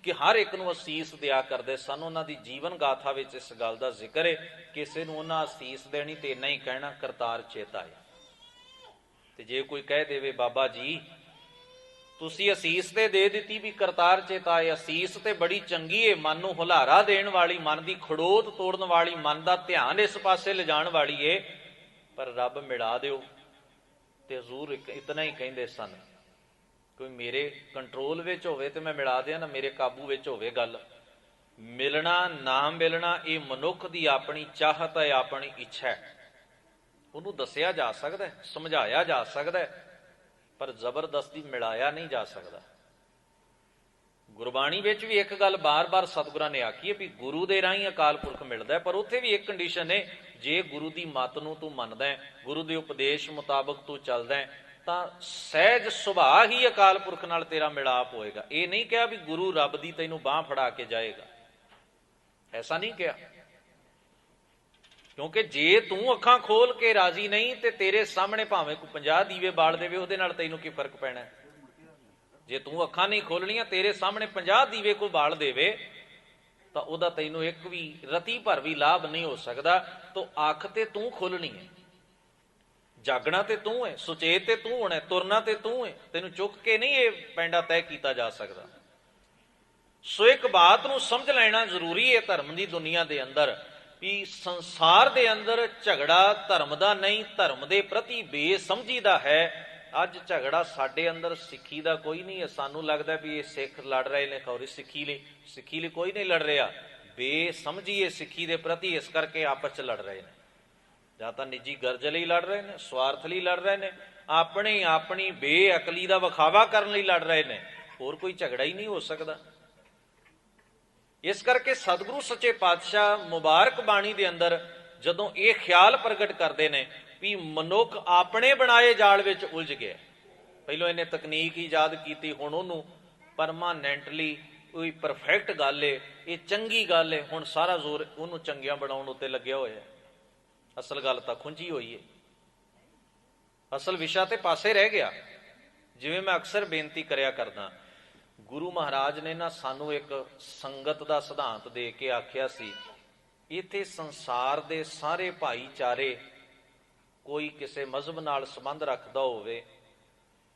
ਕਿ ਹਰ ਇੱਕ ਨੂੰ ਅਸੀਸ ਦਿਆ ਕਰਦੇ ਸਨ। ਉਹਨਾਂ ਦੀ ਜੀਵਨ ਗਾਥਾ ਵਿੱਚ ਇਸ ਗੱਲ ਦਾ ਜ਼ਿਕਰ ਹੈ, ਕਿਸੇ ਨੂੰ ਉਹਨਾਂ ਅਸੀਸ ਦੇਣੀ ਤੇ ਇੰਨਾ ਹੀ ਕਹਿਣਾ, ਕਰਤਾਰ ਚੇਤਾਏ। ਤੇ ਜੇ ਕੋਈ ਕਹਿ ਦੇਵੇ ਬਾਬਾ ਜੀ ਤੁਸੀਂ ਅਸੀਸ ਤੇ ਦੇ ਦਿੱਤੀ ਵੀ ਕਰਤਾਰ ਚੇਤਾਏ, ਅਸੀਸ ਤੇ ਬੜੀ ਚੰਗੀ ਹੈ, ਮਨ ਨੂੰ ਹੁਲਾਰਾ ਦੇਣ ਵਾਲੀ, ਮਨ ਦੀ ਖੜੋਤ ਤੋੜਨ ਵਾਲੀ, ਮਨ ਦਾ ਧਿਆਨ ਇਸ ਪਾਸੇ ਲਿਜਾਣ ਵਾਲੀ ਏ, ਪਰ ਰੱਬ ਮਿਲਾ ਦਿਓ। ਤੇ ਹਜ਼ੂਰ ਇਤਨਾ ਹੀ ਕਹਿੰਦੇ ਸਨ, ਕੋਈ ਮੇਰੇ ਕੰਟਰੋਲ ਵਿੱਚ ਹੋਵੇ ਤੇ ਮੈਂ ਮਿਲਾ ਦਿਆਂ ਨਾ, ਮੇਰੇ ਕਾਬੂ ਵਿੱਚ ਹੋਵੇ ਗੱਲ। ਮਿਲਣਾ ਨਾ ਮਿਲਣਾ ਇਹ ਮਨੁੱਖ ਦੀ ਆਪਣੀ ਚਾਹਤ ਹੈ, ਆਪਣੀ ਇੱਛਾ ਹੈ। ਉਹਨੂੰ ਦੱਸਿਆ ਜਾ ਸਕਦਾ, ਸਮਝਾਇਆ ਜਾ ਸਕਦਾ, ਪਰ ਜ਼ਬਰਦਸਤੀ ਮਿਲਾਇਆ ਨਹੀਂ ਜਾ ਸਕਦਾ। ਗੁਰਬਾਣੀ ਵਿੱਚ ਵੀ ਇੱਕ ਗੱਲ ਬਾਰ-ਬਾਰ ਸਤਿਗੁਰਾਂ ਨੇ ਆਖੀ ਹੈ ਵੀ ਗੁਰੂ ਦੇ ਰਾਹੀਂ ਅਕਾਲ ਪੁਰਖ ਮਿਲਦਾ, ਪਰ ਉੱਥੇ ਵੀ ਇੱਕ ਕੰਡੀਸ਼ਨ ਹੈ, ਜੇ ਗੁਰੂ ਦੀ ਮੱਤ ਨੂੰ ਤੂੰ ਮੰਨਦਾ ਹੈ, ਗੁਰੂ ਦੇ ਉਪਦੇਸ਼ ਮੁਤਾਬਕ ਤੂੰ ਚੱਲਦਾ ਹੈ, ਤਾਂ ਸਹਿਜ ਸੁਭਾਅ ਹੀ ਅਕਾਲ ਪੁਰਖ ਨਾਲ ਤੇਰਾ ਮਿਲਾਪ ਹੋਏਗਾ। ਇਹ ਨਹੀਂ ਕਿਹਾ ਵੀ ਗੁਰੂ ਰੱਬ ਦੀ ਤੈਨੂੰ ਬਾਂਹ ਫੜਾ ਕੇ ਜਾਏਗਾ, ਐਸਾ ਨਹੀਂ ਕਿਹਾ। ਕਿਉਂਕਿ ਜੇ ਤੂੰ ਅੱਖਾਂ ਖੋਲ ਕੇ ਰਾਜ਼ੀ ਨਹੀਂ ਤੇ ਤੇਰੇ ਸਾਹਮਣੇ ਭਾਵੇਂ ਕੋਈ 50 ਦੀਵੇ ਬਾਲ ਦੇਵੇ, ਉਹਦੇ ਨਾਲ ਤੈਨੂੰ ਕੀ ਫਰਕ ਪੈਣਾ? ਜੇ ਤੂੰ ਅੱਖਾਂ ਨਹੀਂ ਖੋਲਣੀਆਂ, ਤੇਰੇ ਸਾਹਮਣੇ 50 ਦੀਵੇ ਕੋਈ ਬਾਲ ਦੇਵੇ ਤਾਂ ਉਹਦਾ ਤੈਨੂੰ ਇੱਕ ਵੀ ਰਤੀ ਭਰ ਵੀ ਲਾਭ ਨਹੀਂ ਹੋ ਸਕਦਾ। ਤਾਂ ਅੱਖ ਤੇ ਤੂੰ ਖੋਲਣੀ ਹੈ, ਜਾਗਣਾ ਤੇ ਤੂੰ ਹੈ, ਸੁਚੇਤ ਤੇ ਤੂੰ ਹੋਣਾ, ਤੁਰਨਾ ਤੇ ਤੂੰ ਹੈ। ਤੈਨੂੰ ਚੁੱਕ ਕੇ ਨਹੀਂ ਇਹ ਪੈਂਡਾ ਤੈਅ ਕੀਤਾ ਜਾ ਸਕਦਾ। ਸੋ ਇੱਕ ਬਾਤ ਨੂੰ ਸਮਝ ਲੈਣਾ ਜ਼ਰੂਰੀ ਹੈ ਧਰਮ ਦੀ ਦੁਨੀਆ ਦੇ ਅੰਦਰ, ਵੀ ਸੰਸਾਰ ਦੇ ਅੰਦਰ ਝਗੜਾ ਧਰਮ ਦਾ ਨਹੀਂ, ਧਰਮ ਦੇ ਪ੍ਰਤੀ ਬੇਸਮਝੀ ਦਾ ਹੈ। ਅੱਜ ਝਗੜਾ ਸਾਡੇ ਅੰਦਰ ਸਿੱਖੀ ਦਾ ਕੋਈ ਨਹੀਂ ਹੈ। ਸਾਨੂੰ ਲੱਗਦਾ ਵੀ ਇਹ ਸਿੱਖ ਲੜ ਰਹੇ ਨੇ ਖੌਰੇ ਸਿੱਖੀ ਲਈ ਕੋਈ ਨਹੀਂ ਲੜ ਰਿਹਾ। ਬੇਸਮਝੀ ਹੈ ਸਿੱਖੀ ਦੇ ਪ੍ਰਤੀ, ਇਸ ਕਰਕੇ ਆਪਸ ਚ ਲੜ ਰਹੇ ਨੇ। ਜਾਂ ਤਾਂ ਨਿੱਜੀ ਗਰਜ ਲਈ ਲੜ ਰਹੇ ਨੇ, ਸਵਾਰਥ ਲਈ ਲੜ ਰਹੇ ਨੇ, ਆਪਣੀ ਬੇਅਕਲੀ ਦਾ ਵਿਖਾਵਾ ਕਰਨ ਲਈ ਲੜ ਰਹੇ ਨੇ। ਹੋਰ ਕੋਈ ਝਗੜਾ ਹੀ ਨਹੀਂ ਹੋ ਸਕਦਾ। ਇਸ ਕਰਕੇ ਸਤਿਗੁਰੂ ਸੱਚੇ ਪਾਤਸ਼ਾਹ ਮੁਬਾਰਕ ਬਾਣੀ ਦੇ ਅੰਦਰ ਜਦੋਂ ਇਹ ਖਿਆਲ ਪ੍ਰਗਟ ਕਰਦੇ ਨੇ ਵੀ ਮਨੁੱਖ ਆਪਣੇ ਬਣਾਏ ਜਾਲ ਵਿੱਚ ਉਲਝ ਗਿਆ। ਪਹਿਲਾਂ ਇਹਨੇ ਤਕਨੀਕ ਈਜਾਦ ਕੀਤੀ, ਹੁਣ ਉਹਨੂੰ ਪਰਮਾਨੈਂਟਲੀ ਕੋਈ ਪਰਫੈਕਟ ਗੱਲ ਏ, ਇਹ ਚੰਗੀ ਗੱਲ ਏ, ਹੁਣ ਸਾਰਾ ਜ਼ੋਰ ਉਹਨੂੰ ਚੰਗਿਆਂ ਬਣਾਉਣ ਉੱਤੇ ਲੱਗਿਆ ਹੋਇਆ। ਅਸਲ ਗੱਲ ਤਾਂ ਖੁੰਝੀ ਹੋਈ ਏ, ਅਸਲ ਵਿਸ਼ਾ ਤੇ ਪਾਸੇ ਰਹਿ ਗਿਆ। ਜਿਵੇਂ ਮੈਂ ਅਕਸਰ ਬੇਨਤੀ ਕਰਿਆ ਕਰਦਾ, ਗੁਰੂ ਮਹਾਰਾਜ ਨੇ ਨਾ ਸਾਨੂੰ ਇੱਕ ਸੰਗਤ ਦਾ ਸਿਧਾਂਤ ਦੇ ਕੇ ਆਖਿਆ ਸੀ, ਇੱਥੇ ਸੰਸਾਰ ਦੇ ਸਾਰੇ ਭਾਈਚਾਰੇ, ਕੋਈ ਕਿਸੇ ਮਜ਼ਹਬ ਨਾਲ ਸੰਬੰਧ ਰੱਖਦਾ ਹੋਵੇ,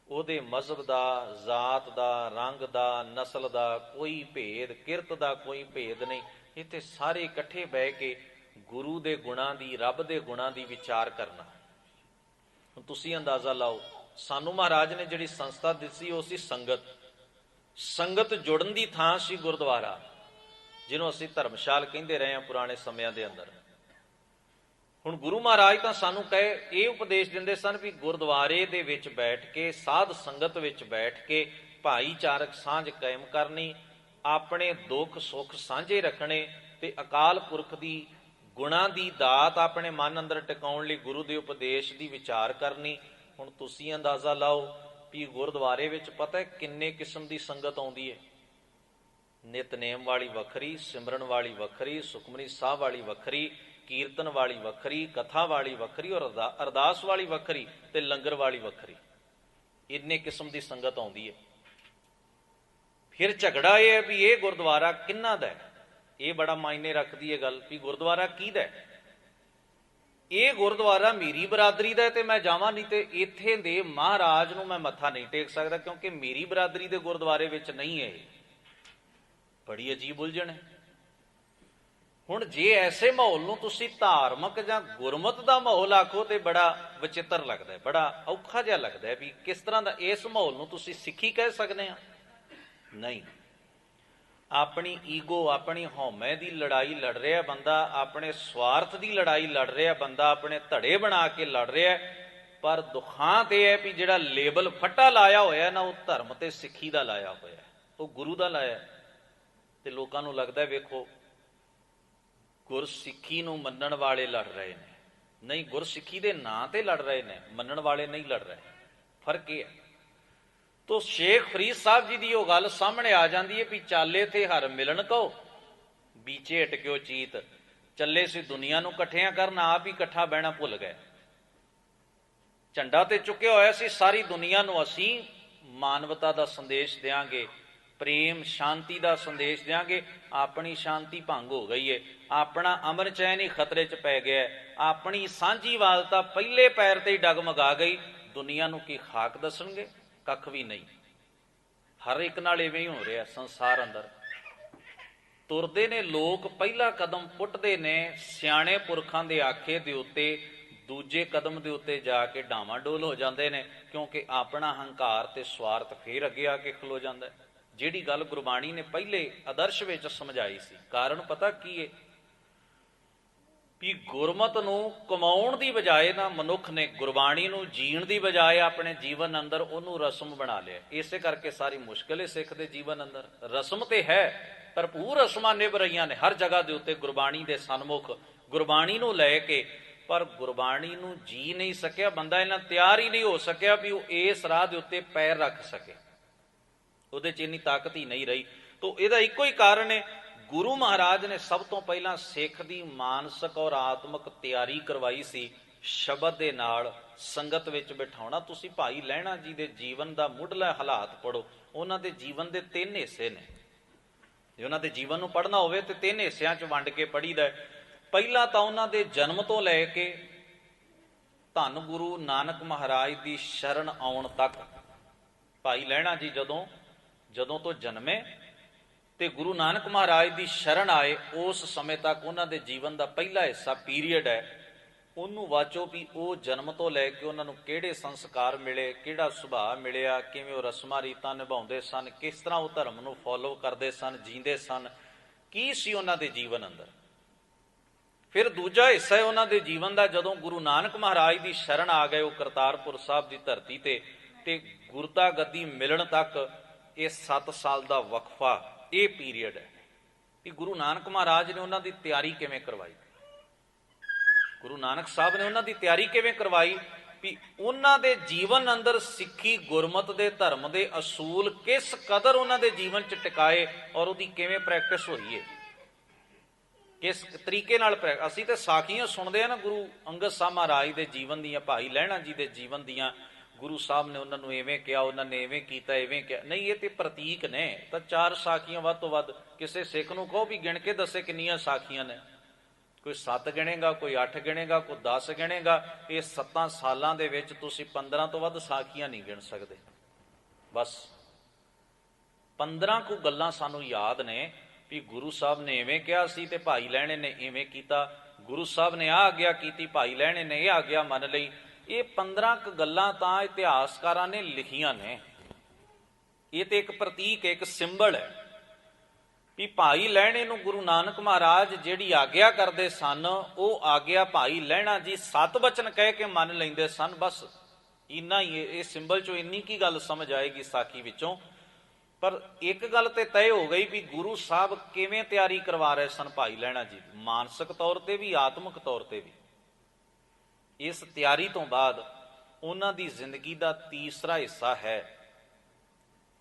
ਉਹਦੇ ਮਜ਼ਹਬ ਦਾ, ਜ਼ਾਤ ਦਾ, ਰੰਗ ਦਾ, ਨਸਲ ਦਾ ਕੋਈ ਭੇਦ, ਕਿਰਤ ਦਾ ਕੋਈ ਭੇਦ ਨਹੀਂ। ਇੱਥੇ ਸਾਰੇ ਇਕੱਠੇ ਬਹਿ ਕੇ ਗੁਰੂ ਦੇ ਗੁਣਾਂ ਦੀ, ਰੱਬ ਦੇ ਗੁਣਾਂ ਦੀ ਵਿਚਾਰ ਕਰਨਾ। ਤੁਸੀਂ ਅੰਦਾਜ਼ਾ ਲਾਓ, ਸਾਨੂੰ ਮਹਾਰਾਜ ਨੇ ਜਿਹੜੀ ਸੰਸਥਾ ਦਿੱਤੀ ਉਹ ਸੀ ਸੰਗਤ ਜੁੜਨ ਦੀ ਥਾਂ ਸੀ ਗੁਰਦੁਆਰਾ, ਜਿਹਨੂੰ ਅਸੀਂ ਧਰਮਸ਼ਾਲ ਕਹਿੰਦੇ ਰਹੇ ਹਾਂ ਪੁਰਾਣੇ ਸਮਿਆਂ ਦੇ ਅੰਦਰ। ਹੁਣ ਗੁਰੂ ਮਹਾਰਾਜ ਤਾਂ ਸਾਨੂੰ ਇਹ ਉਪਦੇਸ਼ ਦਿੰਦੇ ਸਨ ਵੀ ਗੁਰਦੁਆਰੇ ਦੇ ਵਿੱਚ ਬੈਠ ਕੇ, ਸਾਧ ਸੰਗਤ ਵਿੱਚ ਬੈਠ ਕੇ ਭਾਈਚਾਰਕ ਸਾਂਝ ਕਾਇਮ ਕਰਨੀ, ਆਪਣੇ ਦੁੱਖ ਸੁੱਖ ਸਾਂਝੇ ਰੱਖਣੇ ਤੇ ਅਕਾਲ ਪੁਰਖ ਦੀ ਗੁਣਾਂ ਦੀ ਦਾਤ ਆਪਣੇ ਮਨ ਅੰਦਰ ਟਿਕਾਉਣ ਲਈ ਗੁਰੂ ਦੇ ਉਪਦੇਸ਼ ਦੀ ਵਿਚਾਰ ਕਰਨੀ। ਹੁਣ ਤੁਸੀਂ ਅੰਦਾਜ਼ਾ ਲਾਓ ਵੀ ਗੁਰਦੁਆਰੇ ਵਿੱਚ ਪਤਾ ਕਿੰਨੇ ਕਿਸਮ ਦੀ ਸੰਗਤ ਆਉਂਦੀ ਹੈ। ਨਿਤਨੇਮ ਵਾਲੀ ਵੱਖਰੀ, ਸਿਮਰਨ ਵਾਲੀ ਵੱਖਰੀ, ਸੁਖਮਨੀ ਸਾਹਿਬ ਵਾਲੀ ਵੱਖਰੀ, ਕੀਰਤਨ ਵਾਲੀ ਵੱਖਰੀ, ਕਥਾ ਵਾਲੀ ਵੱਖਰੀ, ਔਰ ਅਰਦਾਸ ਵਾਲੀ ਵੱਖਰੀ ਤੇ ਲੰਗਰ ਵਾਲੀ ਵੱਖਰੀ। ਇੰਨੇ ਕਿਸਮ ਦੀ ਸੰਗਤ ਆਉਂਦੀ ਹੈ। ਫਿਰ ਝਗੜਾ ਇਹ ਹੈ ਵੀ ਇਹ ਗੁਰਦੁਆਰਾ ਕਿਹਨਾਂ ਦਾ ਹੈ। ਇਹ ਬੜਾ ਮਾਇਨੇ ਰੱਖਦੀ ਹੈ ਗੱਲ ਵੀ ਗੁਰਦੁਆਰਾ ਕਿਹਦਾ ਹੈ। ਇਹ ਗੁਰਦੁਆਰਾ ਮੇਰੀ ਬਰਾਦਰੀ ਦਾ ਤੇ ਮੈਂ ਜਾਵਾਂ, ਨਹੀਂ ਤੇ ਇੱਥੇ ਦੇ ਮਹਾਰਾਜ ਨੂੰ ਮੈਂ ਮੱਥਾ ਨਹੀਂ ਟੇਕ ਸਕਦਾ, ਕਿਉਂਕਿ ਮੇਰੀ ਬਰਾਦਰੀ ਦੇ ਗੁਰਦੁਆਰੇ ਵਿੱਚ ਨਹੀਂ ਹੈ। ਇਹ ਬੜੀ ਅਜੀਬ ਉਲਝਣ ਹੈ। ਹੁਣ ਜੇ ਐਸੇ ਮਾਹੌਲ ਨੂੰ ਤੁਸੀਂ ਧਾਰਮਿਕ ਜਾਂ ਗੁਰਮਤ ਦਾ ਮਾਹੌਲ ਆਖੋ ਤੇ ਬੜਾ ਵਿਚਿੱਤਰ ਲੱਗਦਾ, ਬੜਾ ਔਖਾ ਜਿਹਾ ਲੱਗਦਾ ਵੀ ਕਿਸ ਤਰ੍ਹਾਂ ਦਾ ਇਸ ਮਾਹੌਲ ਨੂੰ ਤੁਸੀਂ ਸਿੱਖੀ ਕਹਿ ਸਕਦੇ ਆ। ਨਹੀਂ, ਆਪਣੀ ਈਗੋ, ਆਪਣੀ ਹਉਮੈ ਦੀ ਲੜਾਈ ਲੜ ਰਿਹਾ ਬੰਦਾ, ਆਪਣੇ ਸਵਾਰਥ ਦੀ ਲੜਾਈ ਲੜ ਰਿਹਾ ਬੰਦਾ, ਆਪਣੇ ਧੜੇ ਬਣਾ ਕੇ ਲੜ ਰਿਹਾ। ਪਰ ਦੁਖਾਂ ਤੇ ਹੈ ਵੀ ਜਿਹੜਾ ਲੇਬਲ ਫੱਟਾ ਲਾਇਆ ਹੋਇਆ ਨਾ, ਉਹ ਧਰਮ ਤੇ ਸਿੱਖੀ ਦਾ ਲਾਇਆ ਹੋਇਆ, ਉਹ ਗੁਰੂ ਦਾ ਲਾਇਆ। ਤੇ ਲੋਕਾਂ ਨੂੰ ਲੱਗਦਾ ਵੇਖੋ ਗੁਰਸਿੱਖੀ ਨੂੰ ਮੰਨਣ ਵਾਲੇ ਲੜ ਰਹੇ ਨੇ। ਨਹੀਂ, ਗੁਰਸਿੱਖੀ ਦੇ ਨਾਂ ਤੇ ਲੜ ਰਹੇ ਨੇ, ਮੰਨਣ ਵਾਲੇ ਨਹੀਂ ਲੜ ਰਹੇ। ਫਰਕ ਇਹ ਹੈ। ਤੋ ਸ਼ੇਖ ਫਰੀਦ ਸਾਹਿਬ ਜੀ ਦੀ ਉਹ ਗੱਲ ਸਾਹਮਣੇ ਆ ਜਾਂਦੀ ਹੈ ਵੀ ਚਾਲੇ ਥੇ ਹਰ ਮਿਲਣ ਕੋ, ਬੀਚੇ ਅਟਕਿਓ ਚੀਤ। ਚੱਲੇ ਸੀ ਦੁਨੀਆ ਨੂੰ ਇਕੱਠਿਆਂ ਕਰਨ, ਆਪ ਹੀ ਇਕੱਠਾ ਬਹਿਣਾ ਭੁੱਲ ਗਏ। ਝੰਡਾ ਤੇ ਚੁੱਕਿਆ ਹੋਇਆ ਸੀ ਸਾਰੀ ਦੁਨੀਆ ਨੂੰ ਅਸੀਂ ਮਾਨਵਤਾ ਦਾ ਸੰਦੇਸ਼ ਦਿਆਂਗੇ, ਪ੍ਰੇਮ ਸ਼ਾਂਤੀ ਦਾ ਸੰਦੇਸ਼ ਦਿਆਂਗੇ। ਆਪਣੀ ਸ਼ਾਂਤੀ ਭੰਗ ਹੋ ਗਈ ਹੈ, ਆਪਣਾ ਅਮਰ ਚੈਨ ਹੀ ਖਤਰੇ 'ਚ ਪੈ ਗਿਆ, ਆਪਣੀ ਸਾਂਝੀਵਾਲਤਾ ਪਹਿਲੇ ਪੈਰ ਤੇ ਹੀ ਡਗਮਗਾ ਗਈ। ਦੁਨੀਆ ਨੂੰ ਕੀ ਖਾਕ ਦੱਸਣਗੇ? ਕੱਖ ਵੀ ਨਹੀਂ। ਹਰ ਇੱਕ ਨਾਲ ਇਵੇਂ ਹੀ ਹੋ ਰਿਹਾ ਸੰਸਾਰ ਅੰਦਰ। ਤੁਰਦੇ ਨੇ ਲੋਕ, ਪਹਿਲਾ ਕਦਮ ਪੁੱਟਦੇ ਨੇ ਸਿਆਣੇ ਪੁਰਖਾਂ ਦੇ ਆਖੇ ਦੇ ਉੱਤੇ, ਦੂਜੇ ਕਦਮ ਦੇ ਉੱਤੇ ਜਾ ਕੇ ਡਾਵਾਂਡੋਲ ਹੋ ਜਾਂਦੇ ਨੇ, ਕਿਉਂਕਿ ਆਪਣਾ ਹੰਕਾਰ ਤੇ ਸਵਾਰਥ ਫੇਰ ਅੱਗੇ ਆ ਕੇ ਖਲੋ ਜਾਂਦਾ। ਜਿਹੜੀ ਗੱਲ ਗੁਰਬਾਣੀ ਨੇ ਪਹਿਲੇ ਆਦਰਸ਼ ਵਿੱਚ ਸਮਝਾਈ ਸੀ, ਕਾਰਨ ਪਤਾ ਕੀ ਹੈ ਵੀ ਗੁਰਮਤ ਨੂੰ ਕਮਾਉਣ ਦੀ ਬਜਾਏ ਨਾ ਮਨੁੱਖ ਨੇ ਗੁਰਬਾਣੀ ਨੂੰ ਜੀਣ ਦੀ ਬਜਾਏ ਆਪਣੇ ਜੀਵਨ ਅੰਦਰ ਉਹਨੂੰ ਰਸਮ ਬਣਾ ਲਿਆ। ਇਸੇ ਕਰਕੇ ਸਾਰੀ ਮੁਸ਼ਕਿਲ ਹੈ ਸਿੱਖ ਦੇ ਜੀਵਨ ਅੰਦਰ। ਰਸਮ ਤੇ ਹੈ, ਭਰਪੂਰ ਰਸਮਾਂ ਨਿਭ ਰਹੀਆਂ ਨੇ ਹਰ ਜਗ੍ਹਾ ਦੇ ਉੱਤੇ ਗੁਰਬਾਣੀ ਦੇ ਸਨਮੁਖ, ਗੁਰਬਾਣੀ ਨੂੰ ਲੈ ਕੇ, ਪਰ ਗੁਰਬਾਣੀ ਨੂੰ ਜੀ ਨਹੀਂ ਸਕਿਆ ਬੰਦਾ। ਇਹਨਾਂ ਤਿਆਰ ਹੀ ਨਹੀਂ ਹੋ ਸਕਿਆ ਵੀ ਉਹ ਇਸ ਰਾਹ ਦੇ ਉੱਤੇ ਪੈਰ ਰੱਖ ਸਕੇ। ਉਹਦੇ 'ਚ ਇੰਨੀ ਤਾਕਤ ਹੀ ਨਹੀਂ ਰਹੀ। ਤੋ ਇਹਦਾ ਇੱਕੋ ਹੀ ਕਾਰਨ ਹੈ, ਗੁਰੂ ਮਹਾਰਾਜ ਨੇ ਸਭ ਤੋਂ ਪਹਿਲਾਂ ਸਿੱਖ ਦੀ ਮਾਨਸਿਕ ਔਰ ਆਤਮਿਕ ਤਿਆਰੀ ਕਰਵਾਈ ਸੀ ਸ਼ਬਦ ਦੇ ਨਾਲ, ਸੰਗਤ ਵਿੱਚ ਬਿਠਾਉਣਾ। ਤੁਸੀਂ ਭਾਈ ਲਹਿਣਾ ਜੀ ਦੇ ਜੀਵਨ ਦਾ ਮੁੱਢਲਾ ਹਾਲਾਤ ਪੜ੍ਹੋ। ਉਹਨਾਂ ਦੇ ਜੀਵਨ ਦੇ 3 ਹਿੱਸੇ ਨੇ। ਜੇ ਉਹਨਾਂ ਦੇ ਜੀਵਨ ਨੂੰ ਪੜ੍ਹਨਾ ਹੋਵੇ ਤੇ 3 ਹਿੱਸਿਆਂ 'ਚ ਵੰਡ ਕੇ ਪੜ੍ਹੀਦਾ। ਪਹਿਲਾਂ ਤਾਂ ਉਹਨਾਂ ਦੇ ਜਨਮ ਤੋਂ ਲੈ ਕੇ ਧੰਨ ਗੁਰੂ ਨਾਨਕ ਮਹਾਰਾਜ ਦੀ ਸ਼ਰਨ ਆਉਣ ਤੱਕ, ਭਾਈ ਲਹਿਣਾ ਜੀ ਜਦੋਂ ਤੋਂ ਜਨਮੇ ਤੇ ਗੁਰੂ ਨਾਨਕ ਮਹਾਰਾਜ ਦੀ ਸ਼ਰਨ ਆਏ, ਉਸ ਸਮੇਂ ਤੱਕ ਉਹਨਾਂ ਦੇ ਜੀਵਨ ਦਾ ਪਹਿਲਾ ਹਿੱਸਾ ਪੀਰੀਅਡ ਹੈ। ਉਹਨੂੰ ਵਾਚੋ ਵੀ ਉਹ ਜਨਮ ਤੋਂ ਲੈ ਕੇ ਉਹਨਾਂ ਨੂੰ ਕਿਹੜੇ ਸੰਸਕਾਰ ਮਿਲੇ, ਕਿਹੜਾ ਸੁਭਾਅ ਮਿਲਿਆ, ਕਿਵੇਂ ਉਹ ਰਸਮਾਂ ਰੀਤਾਂ ਨਿਭਾਉਂਦੇ ਸਨ, ਕਿਸ ਤਰ੍ਹਾਂ ਉਹ ਧਰਮ ਨੂੰ ਫੋਲੋ ਕਰਦੇ ਸਨ, ਜੀਂਦੇ ਸਨ, ਕੀ ਸੀ ਉਹਨਾਂ ਦੇ ਜੀਵਨ ਅੰਦਰ। ਫਿਰ ਦੂਜਾ ਹਿੱਸਾ ਹੈ ਉਹਨਾਂ ਦੇ ਜੀਵਨ ਦਾ, ਜਦੋਂ ਗੁਰੂ ਨਾਨਕ ਮਹਾਰਾਜ ਦੀ ਸ਼ਰਨ ਆ ਗਏ ਉਹ ਕਰਤਾਰਪੁਰ ਸਾਹਿਬ ਦੀ ਧਰਤੀ ਤੇ ਗੁਰਤਾ ਗੱਦੀ ਮਿਲਣ ਤੱਕ ਇਹ 7 ਸਾਲ ਦਾ ਵਕਫਾ, ਇਹ ਪੀਰੀਅਡ ਹੈ ਕਿ ਗੁਰੂ ਨਾਨਕ ਮਹਾਰਾਜ ਨੇ ਉਹਨਾਂ ਦੀ ਤਿਆਰੀ ਕਿਵੇਂ ਕਰਵਾਈ। ਗੁਰੂ ਨਾਨਕ ਸਾਹਿਬ ਨੇ ਉਹਨਾਂ ਦੀ ਤਿਆਰੀ ਕਿਵੇਂ ਕਰਵਾਈ ਵੀ ਉਹਨਾਂ ਦੇ ਜੀਵਨ ਅੰਦਰ ਸਿੱਖੀ ਗੁਰਮਤ ਦੇ ਧਰਮ ਦੇ ਅਸੂਲ ਕਿਸ ਕਦਰ ਉਹਨਾਂ ਦੇ ਜੀਵਨ 'ਚ ਟਿਕਾਏ ਔਰ ਉਹਦੀ ਕਿਵੇਂ ਪ੍ਰੈਕਟਿਸ ਹੋਈ ਹੈ, ਕਿਸ ਤਰੀਕੇ ਨਾਲ। ਅਸੀਂ ਤੇ ਸਾਖੀਆਂ ਸੁਣਦੇ ਆ ਨਾ ਗੁਰੂ ਅੰਗਦ ਸਾਹਿਬ ਮਹਾਰਾਜ ਦੇ ਜੀਵਨ ਦੀਆਂ, ਭਾਈ ਲਹਿਣਾ ਜੀ ਦੇ ਜੀਵਨ ਦੀਆਂ। ਗੁਰੂ ਸਾਹਿਬ ਨੇ ਉਹਨਾਂ ਨੂੰ ਇਵੇਂ ਕਿਹਾ, ਉਹਨਾਂ ਨੇ ਇਵੇਂ ਕੀਤਾ, ਇਵੇਂ ਕਿਹਾ। ਨਹੀਂ, ਇਹ ਤੇ ਪ੍ਰਤੀਕ ਨੇ। ਤਾਂ 4 ਸਾਖੀਆਂ ਵੱਧ ਤੋਂ ਵੱਧ। ਕਿਸੇ ਸਿੱਖ ਨੂੰ ਕਹੋ ਵੀ ਗਿਣ ਕੇ ਦੱਸੇ ਕਿੰਨੀਆਂ ਸਾਖੀਆਂ ਨੇ। ਕੋਈ 7 ਗਿਣੇਗਾ, ਕੋਈ 8 ਗਿਣੇਗਾ, ਕੋਈ 10 ਗਿਣੇਗਾ। ਇਹ 7 ਸਾਲਾਂ ਦੇ ਵਿੱਚ ਤੁਸੀਂ 15 ਤੋਂ ਵੱਧ ਸਾਖੀਆਂ ਨਹੀਂ ਗਿਣ ਸਕਦੇ। ਬਸ 15 ਕੁ ਗੱਲਾਂ ਸਾਨੂੰ ਯਾਦ ਨੇ ਵੀ ਗੁਰੂ ਸਾਹਿਬ ਨੇ ਇਵੇਂ ਕਿਹਾ ਸੀ ਤੇ ਭਾਈ ਲਹਿਣੇ ਨੇ ਇਵੇਂ ਕੀਤਾ। ਗੁਰੂ ਸਾਹਿਬ ਨੇ ਆਹ ਆਗਿਆ ਕੀਤੀ, ਭਾਈ ਲਹਿਣੇ ਨੇ ਇਹ ਆਗਿਆ ਮੰਨ ਲਈ। ਇਹ 15 ਕੁ ਗੱਲਾਂ ਤਾਂ ਇਤਿਹਾਸਕਾਰਾਂ ਨੇ ਲਿਖੀਆਂ ਨੇ। ਇਹ ਤੇ ਇੱਕ ਪ੍ਰਤੀਕ, ਇੱਕ ਸਿੰਬਲ ਹੈ ਵੀ ਭਾਈ ਲਹਿਣੇ ਨੂੰ ਗੁਰੂ ਨਾਨਕ ਮਹਾਰਾਜ ਜਿਹੜੀ ਆਗਿਆ ਕਰਦੇ ਸਨ, ਉਹ ਆਗਿਆ ਭਾਈ ਲਹਿਣਾ ਜੀ 7 ਬਚਨ ਕਹਿ ਕੇ ਮੰਨ ਲੈਂਦੇ ਸਨ। ਬਸ ਇੰਨਾ ਹੀ, ਇਹ ਸਿੰਬਲ ਚੋਂ ਇੰਨੀ ਕੀ ਗੱਲ ਸਮਝ ਆਏਗੀ ਸਾਖੀ ਵਿੱਚੋਂ। ਪਰ ਇੱਕ ਗੱਲ ਤੇ ਤੈਅ ਹੋ ਗਈ ਵੀ ਗੁਰੂ ਸਾਹਿਬ ਕਿਵੇਂ ਤਿਆਰੀ ਕਰਵਾ ਰਹੇ ਸਨ ਭਾਈ ਲਹਿਣਾ ਜੀ, ਮਾਨਸਿਕ ਤੌਰ ਤੇ ਵੀ, ਆਤਮਿਕ ਤੌਰ ਤੇ ਵੀ। ਇਸ ਤਿਆਰੀ ਤੋਂ ਬਾਅਦ ਉਹਨਾਂ ਦੀ ਜ਼ਿੰਦਗੀ ਦਾ ਤੀਸਰਾ ਹਿੱਸਾ ਹੈ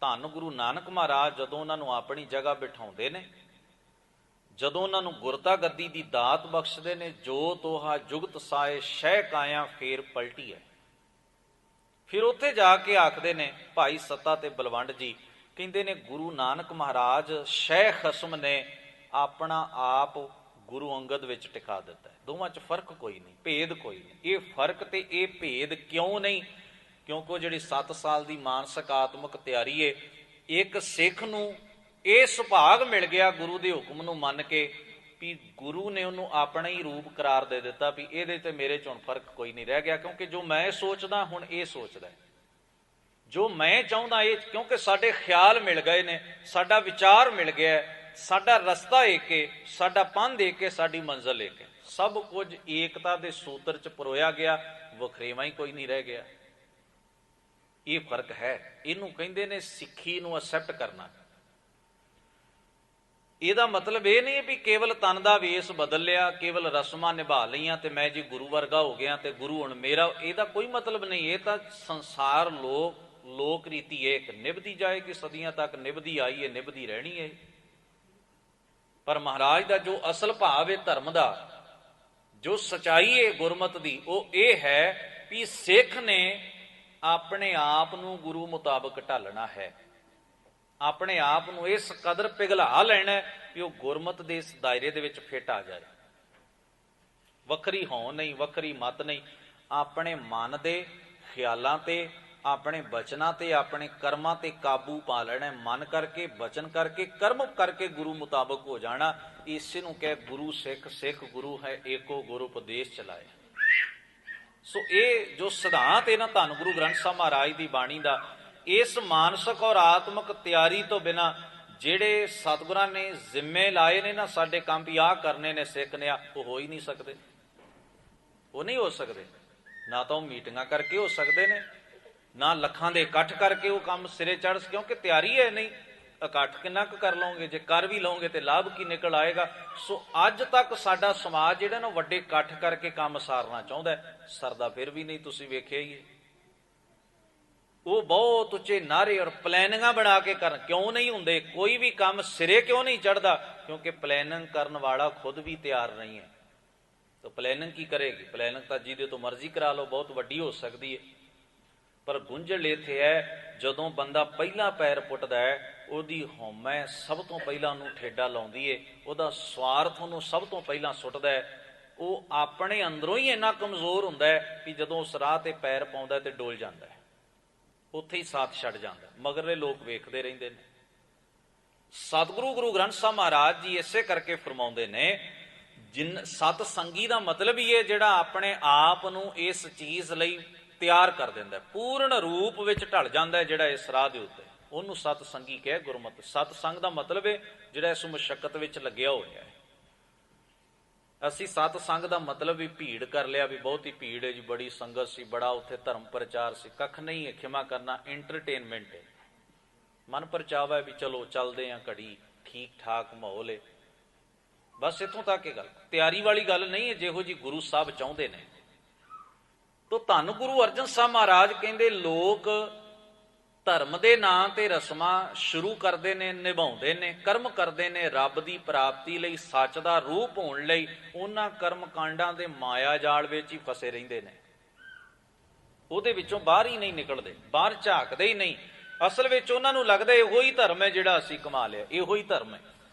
ਧੰਨ ਗੁਰੂ ਨਾਨਕ ਮਹਾਰਾਜ ਜਦੋਂ ਉਹਨਾਂ ਨੂੰ ਆਪਣੀ ਜਗ੍ਹਾ ਬਿਠਾਉਂਦੇ ਨੇ, ਜਦੋਂ ਉਹਨਾਂ ਨੂੰ ਗੁਰਤਾ ਗੱਦੀ ਦੀ ਦਾਤ ਬਖਸ਼ਦੇ ਨੇ। ਜੋ ਤੋਹਾ ਜੁਗਤ ਸਾਏ ਸ਼ਹਿ ਕਾਇਆ ਫੇਰ ਪਲਟੀ ਹੈ। ਫਿਰ ਉੱਥੇ ਜਾ ਕੇ ਆਖਦੇ ਨੇ ਭਾਈ ਸੱਤਾ ਤੇ ਬਲਵੰਡ ਜੀ, ਕਹਿੰਦੇ ਨੇ ਗੁਰੂ ਨਾਨਕ ਮਹਾਰਾਜ ਸ਼ਹਿ ਖਸਮ ਨੇ ਆਪਣਾ ਆਪ ਗੁਰੂ ਅੰਗਦ ਵਿੱਚ ਟਿਕਾ ਦਿੱਤਾ। ਦੋਵਾਂ 'ਚ ਫਰਕ ਕੋਈ ਨਹੀਂ, ਭੇਦ ਕੋਈ ਨਹੀਂ। ਇਹ ਫਰਕ ਤੇ ਇਹ ਭੇਦ ਕਿਉਂ ਨਹੀਂ? ਕਿਉਂਕਿ ਜਿਹੜੀ 7 ਸਾਲ ਦੀ ਮਾਨਸਿਕ ਆਤਮਿਕ ਤਿਆਰੀ ਹੈ, ਇੱਕ ਸਿੱਖ ਨੂੰ ਇਹ ਸੁਭਾਗ ਮਿਲ ਗਿਆ ਗੁਰੂ ਦੇ ਹੁਕਮ ਨੂੰ ਮੰਨ ਕੇ ਵੀ ਗੁਰੂ ਨੇ ਉਹਨੂੰ ਆਪਣਾ ਹੀ ਰੂਪ ਕਰਾਰ ਦੇ ਦਿੱਤਾ ਵੀ ਇਹਦੇ ਤੇ ਮੇਰੇ 'ਚ ਹੁਣ ਫਰਕ ਕੋਈ ਨਹੀਂ ਰਹਿ ਗਿਆ। ਕਿਉਂਕਿ ਜੋ ਮੈਂ ਸੋਚਦਾ ਹੁਣ ਇਹ ਸੋਚਦਾ, ਜੋ ਮੈਂ ਚਾਹੁੰਦਾ ਇਹ, ਕਿਉਂਕਿ ਸਾਡੇ ਖਿਆਲ ਮਿਲ ਗਏ ਨੇ, ਸਾਡਾ ਵਿਚਾਰ ਮਿਲ ਗਿਆ, ਸਾਡਾ ਰਸਤਾ ਇੱਕ ਹੈ, ਸਾਡਾ ਪੰਧ ਇੱਕ ਹੈ, ਸਾਡੀ ਮੰਜ਼ਿਲ ਇੱਕ ਹੈ। ਸਭ ਕੁਝ ਏਕਤਾ ਦੇ ਸੂਤਰ 'ਚ ਪਰੋਇਆ ਗਿਆ, ਵਖਰੇਵਾਂ ਹੀ ਕੋਈ ਨਹੀਂ ਰਹਿ ਗਿਆ। ਇਹ ਫਰਕ ਹੈ। ਇਹਨੂੰ ਕਹਿੰਦੇ ਨੇ ਸਿੱਖੀ ਨੂੰ ਅਸੈਪਟ ਕਰਨਾ। ਇਹਦਾ ਮਤਲਬ ਇਹ ਨਹੀਂ ਵੀ ਕੇਵਲ ਤਨ ਦਾ ਵੇਸ ਬਦਲ ਲਿਆ, ਕੇਵਲ ਰਸਮਾਂ ਨਿਭਾ ਲਈਆਂ ਤੇ ਮੈਂ ਜੀ ਗੁਰੂ ਵਰਗਾ ਹੋ ਗਿਆ ਤੇ ਗੁਰੂ ਹੁਣ ਮੇਰਾ। ਇਹਦਾ ਕੋਈ ਮਤਲਬ ਨਹੀਂ। ਇਹ ਤਾਂ ਸੰਸਾਰ ਲੋਕ ਰੀਤੀ ਹੈ, ਇੱਕ ਨਿਭਦੀ ਜਾਏਗੀ, ਸਦੀਆਂ ਤੱਕ ਨਿਭਦੀ ਆਈ ਹੈ, ਨਿਭਦੀ ਰਹਿਣੀ ਹੈ। ਪਰ ਮਹਾਰਾਜ ਦਾ ਜੋ ਅਸਲ ਭਾਵ ਹੈ ਧਰਮ ਦਾ, ਜੋ ਸਚਾਈ ਹੈ ਗੁਰਮਤ ਦੀ, ਉਹ ਇਹ ਹੈ ਵੀ ਸਿੱਖ ਨੇ ਆਪਣੇ ਆਪ ਨੂੰ ਗੁਰੂ ਮੁਤਾਬਕ ਢਾਲਣਾ ਹੈ, ਆਪਣੇ ਆਪ ਨੂੰ ਇਸ ਕਦਰ ਪਿਘਲਾ ਲੈਣਾ ਵੀ ਉਹ ਗੁਰਮਤ ਦੇ ਇਸ ਦਾਇਰੇ ਦੇ ਵਿੱਚ ਫਿੱਟ ਆ ਜਾਏ। ਵੱਖਰੀ ਹੋਂ ਨਹੀਂ, ਵੱਖਰੀ ਮਤ ਨਹੀਂ। ਆਪਣੇ ਮਨ ਦੇ ਖਿਆਲਾਂ ਤੇ, ਆਪਣੇ ਬਚਨਾਂ ਤੇ, ਆਪਣੇ ਕਰਮਾਂ ਤੇ ਕਾਬੂ ਪਾ ਲੈਣਾ। ਮਨ ਕਰਕੇ, ਬਚਨ ਕਰਕੇ, ਕਰਮ ਕਰਕੇ ਗੁਰੂ ਮੁਤਾਬਕ ਹੋ ਜਾਣਾ। ਇਸੇ ਨੂੰ ਕਹੇ ਗੁਰੂ ਸਿੱਖ, ਸਿੱਖ ਗੁਰੂ ਹੈ, ਏਕੋ ਗੁਰ ਉਪਦੇਸ਼ ਚਲਾਏ। ਸੋ ਇਹ ਜੋ ਸਿਧਾਂਤ ਹੈ ਨਾ ਧੰਨ ਗੁਰੂ ਗ੍ਰੰਥ ਸਾਹਿਬ ਮਹਾਰਾਜ ਦੀ ਬਾਣੀ ਦਾ, ਇਸ ਮਾਨਸਿਕ ਔਰ ਆਤਮਿਕ ਤਿਆਰੀ ਤੋਂ ਬਿਨਾਂ ਜਿਹੜੇ ਸਤਿਗੁਰਾਂ ਨੇ ਜ਼ਿੰਮੇ ਲਾਏ ਨੇ ਨਾ ਸਾਡੇ ਕੰਮ ਵੀ ਆਹ ਕਰਨੇ ਨੇ ਸਿੱਖ ਨੇ, ਉਹ ਹੋ ਹੀ ਨਹੀਂ ਸਕਦੇ। ਉਹ ਨਹੀਂ ਹੋ ਸਕਦੇ। ਨਾ ਤਾਂ ਉਹ ਮੀਟਿੰਗਾਂ ਕਰਕੇ ਹੋ ਸਕਦੇ ਨੇ, ਨਾ ਲੱਖਾਂ ਦੇ ਇਕੱਠ ਕਰਕੇ ਉਹ ਕੰਮ ਸਿਰੇ ਚੜ੍ਹ, ਕਿਉਂਕਿ ਤਿਆਰੀ ਹੈ ਨਹੀਂ। ਇਕੱਠ ਕਿੰਨਾ ਕੁ ਕਰ ਲਓਗੇ? ਜੇ ਕਰ ਵੀ ਲਓਗੇ ਤੇ ਲਾਭ ਕੀ ਨਿਕਲ ਆਏਗਾ? ਸੋ ਅੱਜ ਤੱਕ ਸਾਡਾ ਸਮਾਜ ਜਿਹੜਾ ਨਾ ਵੱਡੇ ਇਕੱਠ ਕਰਕੇ ਕੰਮ ਸਾਰਨਾ ਚਾਹੁੰਦਾ, ਸਰਦਾ ਫਿਰ ਵੀ ਨਹੀਂ। ਤੁਸੀਂ ਵੇਖਿਆ ਹੀ ਹੈ ਉਹ ਬਹੁਤ ਉੱਚੇ ਨਾਰੇ ਔਰ ਪਲੈਨਿੰਗਾਂ ਬਣਾ ਕੇ ਕਰਨ। ਕਿਉਂ ਨਹੀਂ ਹੁੰਦੇ? ਕੋਈ ਵੀ ਕੰਮ ਸਿਰੇ ਕਿਉਂ ਨਹੀਂ ਚੜ੍ਹਦਾ? ਕਿਉਂਕਿ ਪਲੈਨਿੰਗ ਕਰਨ ਵਾਲਾ ਖੁਦ ਵੀ ਤਿਆਰ ਨਹੀਂ ਹੈ। ਤਾਂ ਪਲੈਨਿੰਗ ਕੀ ਕਰੇਗੀ? ਪਲੈਨਿੰਗ ਤਾਂ ਜਿਹਦੇ ਤੋਂ ਮਰਜ਼ੀ ਕਰਾ ਲਓ, ਬਹੁਤ ਵੱਡੀ ਹੋ ਸਕਦੀ ਹੈ। ਪਰ ਗੁੰਝਲ ਇੱਥੇ ਹੈ, ਜਦੋਂ ਬੰਦਾ ਪਹਿਲਾ ਪੈਰ ਪੁੱਟਦਾ ਹੈ, ਉਹਦੀ ਹਉਮੈ ਸਭ ਤੋਂ ਪਹਿਲਾਂ ਉਹਨੂੰ ਠੇਡਾ ਲਾਉਂਦੀ ਹੈ, ਉਹਦਾ ਸਵਾਰਥ ਉਹਨੂੰ ਸਭ ਤੋਂ ਪਹਿਲਾਂ ਸੁੱਟਦਾ ਹੈ। ਉਹ ਆਪਣੇ ਅੰਦਰੋਂ ਹੀ ਇੰਨਾ ਕਮਜ਼ੋਰ ਹੁੰਦਾ ਹੈ ਕਿ ਜਦੋਂ ਉਸ ਰਾਹ ਤੇ ਪੈਰ ਪਾਉਂਦਾ ਤੇ ਡੋਲ ਜਾਂਦਾ ਹੈ, ਉੱਥੇ ਹੀ ਸਾਥ ਛੱਡ ਜਾਂਦਾ। ਮਗਰਲੇ ਲੋਕ ਵੇਖਦੇ ਰਹਿੰਦੇ ਨੇ। ਸਤਿਗੁਰੂ ਗੁਰੂ ਗ੍ਰੰਥ ਸਾਹਿਬ ਮਹਾਰਾਜ ਜੀ ਇਸੇ ਕਰਕੇ ਫਰਮਾਉਂਦੇ ਨੇ, ਸਤ ਸੰਗੀ ਦਾ ਮਤਲਬ ਹੀ ਹੈ ਜਿਹੜਾ ਆਪਣੇ ਆਪ ਨੂੰ ਇਸ ਚੀਜ਼ ਲਈ ਤਿਆਰ ਕਰ ਦਿੰਦਾ, ਪੂਰਨ ਰੂਪ ਵਿੱਚ ਢਲ ਜਾਂਦਾ ਜਿਹੜਾ ਇਸ ਰਾਹ ਦੇ ਉੱਤੇ, ਉਹਨੂੰ ਸਤ ਸੰਗੀ ਕਹੇ ਗੁਰਮਤਿ। ਸਤ ਸੰਗ ਦਾ ਮਤਲਬ ਹੈ ਜਿਹੜਾ ਇਸ ਮੁਸ਼ੱਕਤ ਵਿੱਚ ਲੱਗਿਆ ਹੋਇਆ ਹੈ। ਅਸੀਂ ਸਤ ਸੰਗ ਦਾ ਮਤਲਬ ਵੀ ਭੀੜ ਕਰ ਲਿਆ, ਵੀ ਬਹੁਤੀ ਭੀੜ ਹੈ ਜੀ, ਬੜੀ ਸੰਗਤ ਸੀ, ਬੜਾ ਉੱਥੇ ਧਰਮ ਪ੍ਰਚਾਰ ਸੀ। ਕੱਖ ਨਹੀਂ ਹੈ, ਖਿਮਾ ਕਰਨਾ, ਐਂਟਰਟੇਨਮੈਂਟ ਹੈ, ਮਨ ਪਰਚਾਵਾ ਹੈ ਵੀ ਚਲੋ ਚੱਲਦੇ ਹਾਂ, ਘੜੀ ਠੀਕ ਠਾਕ ਮਾਹੌਲ ਹੈ, ਬਸ ਇੱਥੋਂ ਤੱਕ ਇਹ ਗੱਲ। ਤਿਆਰੀ ਵਾਲੀ ਗੱਲ ਨਹੀਂ ਹੈ ਜਿਹੋ ਜੀ ਗੁਰੂ ਸਾਹਿਬ ਚਾਹੁੰਦੇ ਨੇ। ਤੋ ਧੰਨ ਗੁਰੂ ਅਰਜਨ ਸਾਹਿਬ ਮਹਾਰਾਜ ਕਹਿੰਦੇ, ਲੋਕ ਧਰਮ ਦੇ ਨਾਂ ਤੇ ਰਸਮਾਂ ਸ਼ੁਰੂ ਕਰਦੇ ਨੇ, ਨਿਭਾਉਂਦੇ ਨੇ, ਕਰਮ ਕਰਦੇ ਨੇ ਰੱਬ ਦੀ ਪ੍ਰਾਪਤੀ ਲਈ, ਸੱਚ ਦਾ ਰੂਪ ਹੋਣ ਲਈ। ਉਹਨਾਂ ਕਰਮ ਕਾਂਡਾਂ ਦੇ ਮਾਇਆ ਜਾਲ ਵਿੱਚ ਹੀ ਫਸੇ ਰਹਿੰਦੇ ਨੇ, ਉਹਦੇ ਵਿੱਚੋਂ ਬਾਹਰ ਹੀ ਨਹੀਂ ਨਿਕਲਦੇ, ਬਾਹਰ ਝਾਕਦੇ ਹੀ ਨਹੀਂ। ਅਸਲ ਵਿੱਚ ਉਹਨਾਂ ਨੂੰ ਲੱਗਦਾ ਇਹੋ ਹੀ ਧਰਮ ਹੈ ਜਿਹੜਾ ਅਸੀਂ ਕਮਾ ਲਿਆ, ਇਹੋ ਹੀ ਧਰਮ ਹੈ,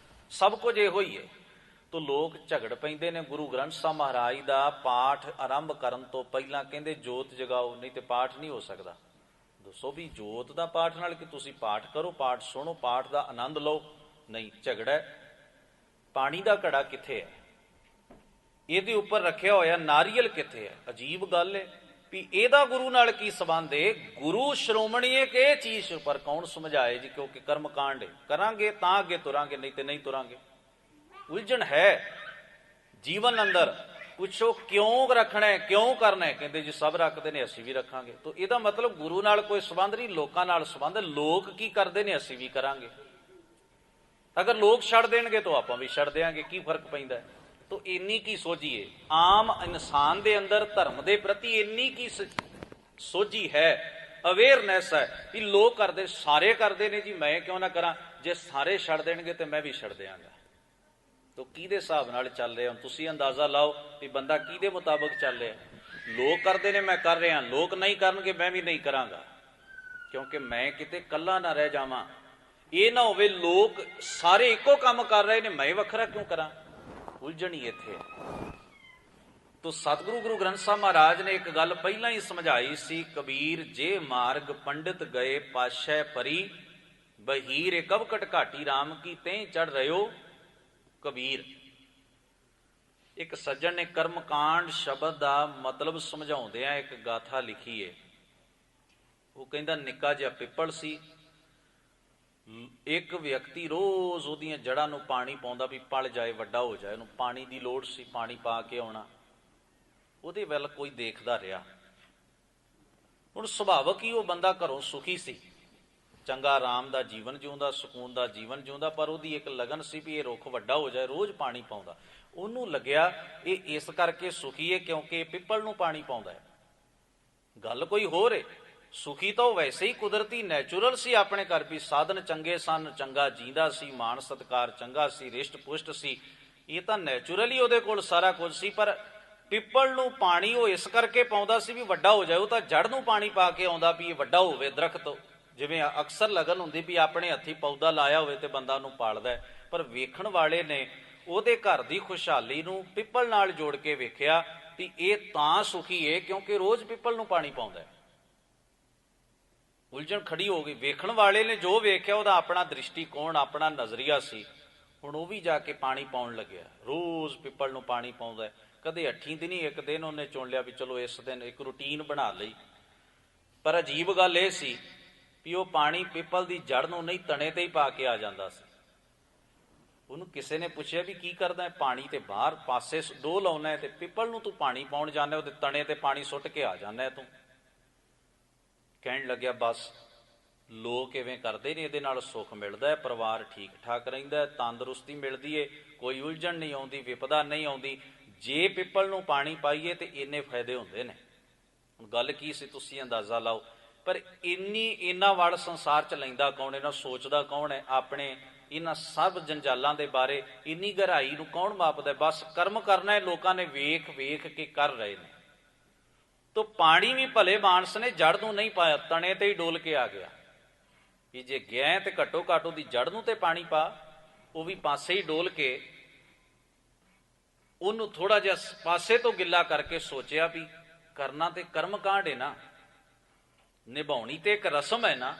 ਸਭ ਕੁਝ ਇਹੋ ਹੀ ਹੈ। ਤੋ ਲੋਕ ਝਗੜ ਪੈਂਦੇ ਨੇ। ਗੁਰੂ ਗ੍ਰੰਥ ਸਾਹਿਬ ਮਹਾਰਾਜ ਦਾ ਪਾਠ ਆਰੰਭ ਕਰਨ ਤੋਂ ਪਹਿਲਾਂ ਕਹਿੰਦੇ ਜੋਤ ਜਗਾਓ, ਨਹੀਂ ਤੇ ਪਾਠ ਨਹੀਂ ਹੋ ਸਕਦਾ। ਦੱਸੋ ਵੀ ਜੋਤ ਦਾ ਪਾਠ ਨਾਲ ਕਿ ਤੁਸੀਂ ਪਾਠ ਕਰੋ, ਪਾਠ ਸੁਣੋ, ਪਾਠ ਦਾ ਆਨੰਦ ਲਓ? ਨਹੀਂ, ਝਗੜਾ ਹੈ। ਪਾਣੀ ਦਾ ਘੜਾ ਕਿੱਥੇ ਹੈ? ਇਹਦੇ ਉੱਪਰ ਰੱਖਿਆ ਹੋਇਆ ਨਾਰੀਅਲ ਕਿੱਥੇ ਹੈ? ਅਜੀਬ ਗੱਲ ਹੈ ਵੀ ਇਹਦਾ ਗੁਰੂ ਨਾਲ ਕੀ ਸੰਬੰਧ ਹੈ? ਗੁਰੂ ਸ਼੍ਰੋਮਣੀ ਹੈ ਕਿ ਇਹ ਚੀਜ਼ ਪਰ ਕੌਣ ਸਮਝਾਏ ਜੀ? ਕਿਉਂਕਿ ਕਰਮ ਕਾਂਡ ਕਰਾਂਗੇ ਤਾਂ ਅੱਗੇ ਤੁਰਾਂਗੇ, ਨਹੀਂ ਤੇ ਨਹੀਂ ਤੁਰਾਂਗੇ। ਉਲਝਣ ਹੈ ਜੀਵਨ ਅੰਦਰ। ਪੁੱਛੋ ਕਿਉਂ ਰੱਖਣਾ ਹੈ, ਕਿਉਂ ਕਰਨਾ ਹੈ? ਕਹਿੰਦੇ ਜੀ ਸਭ ਰੱਖਦੇ ਨੇ, ਅਸੀਂ ਵੀ ਰੱਖਾਂਗੇ। ਤਾਂ ਇਹਦਾ ਮਤਲਬ ਗੁਰੂ ਨਾਲ ਕੋਈ ਸੰਬੰਧ ਨਹੀਂ, ਲੋਕਾਂ ਨਾਲ ਸੰਬੰਧ। ਲੋਕ ਕੀ ਕਰਦੇ ਨੇ, ਅਸੀਂ ਵੀ ਕਰਾਂਗੇ। ਅਗਰ ਲੋਕ ਛੱਡ ਦੇਣਗੇ ਤਾਂ ਆਪਾਂ ਵੀ ਛੱਡ ਦਿਆਂਗੇ, ਕੀ ਫਰਕ ਪੈਂਦਾ? ਤਾਂ ਇੰਨੀ ਕੀ ਸੋਝੀਏ ਆਮ ਇਨਸਾਨ ਦੇ ਅੰਦਰ ਧਰਮ ਦੇ ਪ੍ਰਤੀ, ਇੰਨੀ ਕੀ ਸੋਝੀ ਹੈ, ਅਵੇਅਰਨੈਸ ਹੈ ਵੀ ਲੋਕ ਕਰਦੇ, ਸਾਰੇ ਕਰਦੇ ਨੇ ਜੀ, ਮੈਂ ਕਿਉਂ ਨਾ ਕਰਾਂ? ਜੇ ਸਾਰੇ ਛੱਡ ਦੇਣਗੇ ਤੇ ਮੈਂ ਵੀ ਛੱਡ ਦਿਆਂਗਾ। ਤੋ ਕਿਹਦੇ ਹਿਸਾਬ ਨਾਲ ਚੱਲ ਰਿਹਾ? ਤੁਸੀਂ ਅੰਦਾਜ਼ਾ ਲਾਓ ਵੀ ਬੰਦਾ ਕਿਹਦੇ ਮੁਤਾਬਕ ਚੱਲ ਰਿਹਾ। ਲੋਕ ਕਰਦੇ ਨੇ, ਮੈਂ ਕਰ ਰਿਹਾ, ਲੋਕ ਨਹੀਂ ਕਰਨਗੇ, ਮੈਂ ਵੀ ਨਹੀਂ ਕਰਾਂਗਾ, ਕਿਉਂਕਿ ਮੈਂ ਕਿਤੇ ਇਕੱਲਾ ਨਾ ਰਹਿ ਜਾਵਾਂ। ਇਹ ਨਾ ਹੋਵੇ ਲੋਕ ਸਾਰੇ ਇੱਕੋ ਕੰਮ ਕਰ ਰਹੇ ਨੇ, ਮੈਂ ਵੱਖਰਾ ਕਿਉਂ ਕਰਾਂ? ਉਲਝਣ ਹੀ ਇੱਥੇ। ਤੋ ਸਤਿਗੁਰੂ ਗੁਰੂ ਗ੍ਰੰਥ ਸਾਹਿਬ ਮਹਾਰਾਜ ਨੇ ਇੱਕ ਗੱਲ ਪਹਿਲਾਂ ਹੀ ਸਮਝਾਈ ਸੀ, ਕਬੀਰ ਜੇ ਮਾਰਗ ਪੰਡਿਤ ਗਏ ਪਾਸ਼ੈ ਪਰੀ, ਬਹੀਰ ਕਵਕਟ ਘਾਟੀ ਰਾਮ ਕੀ ਤੈਂ ਚੜ ਰਿਓ ਕਬੀਰ। ਇੱਕ ਸੱਜਣ ਨੇ ਕਰਮਕਾਂਡ ਸ਼ਬਦ ਦਾ ਮਤਲਬ ਸਮਝਾਉਂਦਿਆਂ ਇੱਕ ਗਾਥਾ ਲਿਖੀ ਹੈ। ਉਹ ਕਹਿੰਦਾ, ਨਿੱਕਾ ਜਿਹਾ ਪਿੱਪਲ ਸੀ, ਇੱਕ ਵਿਅਕਤੀ ਰੋਜ਼ ਉਹਦੀਆਂ ਜੜ੍ਹਾਂ ਨੂੰ ਪਾਣੀ ਪਾਉਂਦਾ ਵੀ ਪਲ ਜਾਏ, ਵੱਡਾ ਹੋ ਜਾਏ। ਉਹਨੂੰ ਪਾਣੀ ਦੀ ਲੋੜ ਸੀ, ਪਾਣੀ ਪਾ ਕੇ ਆਉਣਾ। ਉਹਦੇ ਵੱਲ ਕੋਈ ਦੇਖਦਾ ਰਿਹਾ। ਹੁਣ ਸੁਭਾਵਕ ਹੀ ਉਹ ਬੰਦਾ ਘਰੋਂ ਸੁਖੀ ਸੀ, ਚੰਗਾ ਆਰਾਮ ਦਾ ਜੀਵਨ ਜਿਉਂਦਾ, ਸਕੂਨ ਦਾ ਜੀਵਨ ਜਿਉਂਦਾ, ਪਰ ਉਹਦੀ ਇੱਕ ਲਗਨ ਸੀ ਵੀ ਇਹ ਰੁੱਖ ਵੱਡਾ ਹੋ ਜਾਏ, ਰੋਜ਼ ਪਾਣੀ ਪਾਉਂਦਾ। ਉਹਨੂੰ ਲੱਗਿਆ ਇਹ ਇਸ ਕਰਕੇ ਸੁਖੀ ਹੈ ਕਿਉਂਕਿ ਇਹ ਪਿੱਪਲ ਨੂੰ ਪਾਣੀ ਪਾਉਂਦਾ ਹੈ। ਗੱਲ ਕੋਈ ਹੋਰ ਹੈ। ਸੁਖੀ ਤਾਂ ਉਹ ਵੈਸੇ ਹੀ ਕੁਦਰਤੀ ਨੈਚੁਰਲ ਸੀ, ਆਪਣੇ ਘਰ ਵੀ ਸਾਧਨ ਚੰਗੇ ਸਨ, ਚੰਗਾ ਜੀਂਦਾ ਸੀ, ਮਾਣ ਸਤਿਕਾਰ ਚੰਗਾ ਸੀ, ਰਿਸ਼ਟ ਪੁਸ਼ਟ ਸੀ, ਇਹ ਤਾਂ ਨੈਚੁਰਲੀ ਉਹਦੇ ਕੋਲ ਸਾਰਾ ਕੁਝ ਸੀ। ਪਰ ਪਿੱਪਲ ਨੂੰ ਪਾਣੀ ਉਹ ਇਸ ਕਰਕੇ ਪਾਉਂਦਾ ਸੀ ਵੀ ਵੱਡਾ ਹੋ ਜਾਏ। ਉਹ ਤਾਂ ਜੜ ਨੂੰ ਪਾਣੀ ਪਾ ਕੇ ਆਉਂਦਾ ਵੀ ਇਹ ਵੱਡਾ ਹੋਵੇ ਦਰਖਤ। ਜਿਵੇਂ ਅਕਸਰ ਲਗਨ ਹੁੰਦੀ ਵੀ ਆਪਣੇ ਹੱਥੀਂ ਪੌਦਾ ਲਾਇਆ ਹੋਵੇ ਤੇ ਬੰਦਾ ਉਹਨੂੰ ਪਾਲਦਾ ਹੈ, ਪਰ ਵੇਖਣ ਵਾਲੇ ਨੇ ਉਹਦੇ ਘਰ ਦੀ ਖੁਸ਼ਹਾਲੀ ਨੂੰ ਪਿੱਪਲ ਨਾਲ ਜੋੜ ਕੇ ਵੇਖਿਆ ਵੀ ਇਹ ਤਾਂ ਸੁਖੀ ਹੈ ਕਿਉਂਕਿ ਰੋਜ਼ ਪਿੱਪਲ ਨੂੰ ਪਾਣੀ ਪਾਉਂਦਾ ਹੈ। ਉਲਝਣ ਖੜੀ ਹੋ ਗਈ। ਵੇਖਣ ਵਾਲੇ ਨੇ ਜੋ ਵੇਖਿਆ ਉਹਦਾ ਆਪਣਾ ਦ੍ਰਿਸ਼ਟੀਕੋਣ, ਆਪਣਾ ਨਜ਼ਰੀਆ ਸੀ। ਹੁਣ ਉਹ ਵੀ ਜਾ ਕੇ ਪਾਣੀ ਪਾਉਣ ਲੱਗਿਆ, ਰੋਜ਼ ਪਿੱਪਲ ਨੂੰ ਪਾਣੀ ਪਾਉਂਦਾ ਹੈ। ਕਦੇ 8 ਦਿਨ ਹੀ ਇੱਕ ਦਿਨ ਉਹਨੇ ਚੁਣ ਲਿਆ ਵੀ ਚਲੋ ਇਸ ਦਿਨ ਇੱਕ ਰੂਟੀਨ ਬਣਾ ਲਈ। ਪਰ ਅਜੀਬ ਗੱਲ ਇਹ ਸੀ ਵੀ ਉਹ ਪਾਣੀ ਪਿੱਪਲ ਦੀ ਜੜ ਨੂੰ ਨਹੀਂ, ਤਣੇ ਤੇ ਹੀ ਪਾ ਕੇ ਆ ਜਾਂਦਾ ਸੀ। ਉਹਨੂੰ ਕਿਸੇ ਨੇ ਪੁੱਛਿਆ ਵੀ ਕੀ ਕਰਦਾ ਹੈ? ਪਾਣੀ ਤੇ ਬਾਹਰ ਪਾਸੇ ਡੋਲ ਲਾਉਣਾ ਹੈ ਤੇ ਪਿੱਪਲ ਨੂੰ ਤੂੰ ਪਾਣੀ ਪਾਉਣ ਜਾਂਦਾ, ਉਹਦੇ ਤਣੇ ਤੇ ਪਾਣੀ ਸੁੱਟ ਕੇ ਆ ਜਾਂਦਾ ਤੂੰ। ਕਹਿਣ ਲੱਗਿਆ ਬਸ ਲੋਕ ਇਵੇਂ ਕਰਦੇ ਨੇ, ਇਹਦੇ ਨਾਲ ਸੁੱਖ ਮਿਲਦਾ ਹੈ, ਪਰਿਵਾਰ ਠੀਕ ਠਾਕ ਰਹਿੰਦਾ ਹੈ, ਤੰਦਰੁਸਤੀ ਮਿਲਦੀ ਹੈ, ਕੋਈ ਉਲਝਣ ਨਹੀਂ ਆਉਂਦੀ, ਵਿਪਦਾ ਨਹੀਂ ਆਉਂਦੀ। ਜੇ ਪਿੱਪਲ ਨੂੰ ਪਾਣੀ ਪਾਈਏ ਤੇ ਇੰਨੇ ਫਾਇਦੇ ਹੁੰਦੇ ਨੇ। ਹੁਣ ਗੱਲ ਕੀ ਸੀ ਤੁਸੀਂ ਅੰਦਾਜ਼ਾ ਲਾਓ। ਪਰ ਇੰਨਾ ਵੜ ਸੰਸਾਰ ਚ ਲੈਂਦਾ ਕੌਣ, ਇਹਨਾਂ ਸੋਚਦਾ ਕੌਣ ਹੈ? ਆਪਣੇ ਇਹਨਾਂ ਸਭ ਜੰਜਾਲਾਂ ਦੇ ਬਾਰੇ ਇੰਨੀ ਗਹਿਰਾਈ ਨੂੰ ਕੌਣ ਮਾਪਦਾ? ਬਸ ਕਰਮ ਕਰਨਾ ਹੈ, ਲੋਕਾਂ ਨੇ ਵੇਖ ਵੇਖ ਕੇ ਕਰ ਰਹੇ ਨੇ। ਤੋ ਪਾਣੀ ਵੀ ਭਲੇ ਮਾਨਸ ਨੇ ਜੜ ਨੂੰ ਨਹੀਂ ਪਾਇਆ, ਤਣੇ ਤੇ ਹੀ ਡੋਲ ਕੇ ਆ ਗਿਆ ਵੀ ਜੇ ਗਿਆ ਤੇ ਘੱਟੋ ਘੱਟ ਉਹਦੀ ਜੜ ਨੂੰ ਤੇ ਪਾਣੀ ਪਾ। ਉਹ ਵੀ ਪਾਸੇ ਹੀ ਡੋਲ ਕੇ ਉਹਨੂੰ ਥੋੜਾ ਜਿਹਾ ਪਾਸੇ ਤੋਂ ਗਿੱਲਾ ਕਰਕੇ ਸੋਚਿਆ ਵੀ ਕਰਨਾ ਤੇ ਕਰਮ ਕਾਂਡ ਹੈ ਨਾ, ਨਿਭਾਉਣੀ ਤੇ ਇੱਕ ਰਸਮ ਹੈ ਨਾ,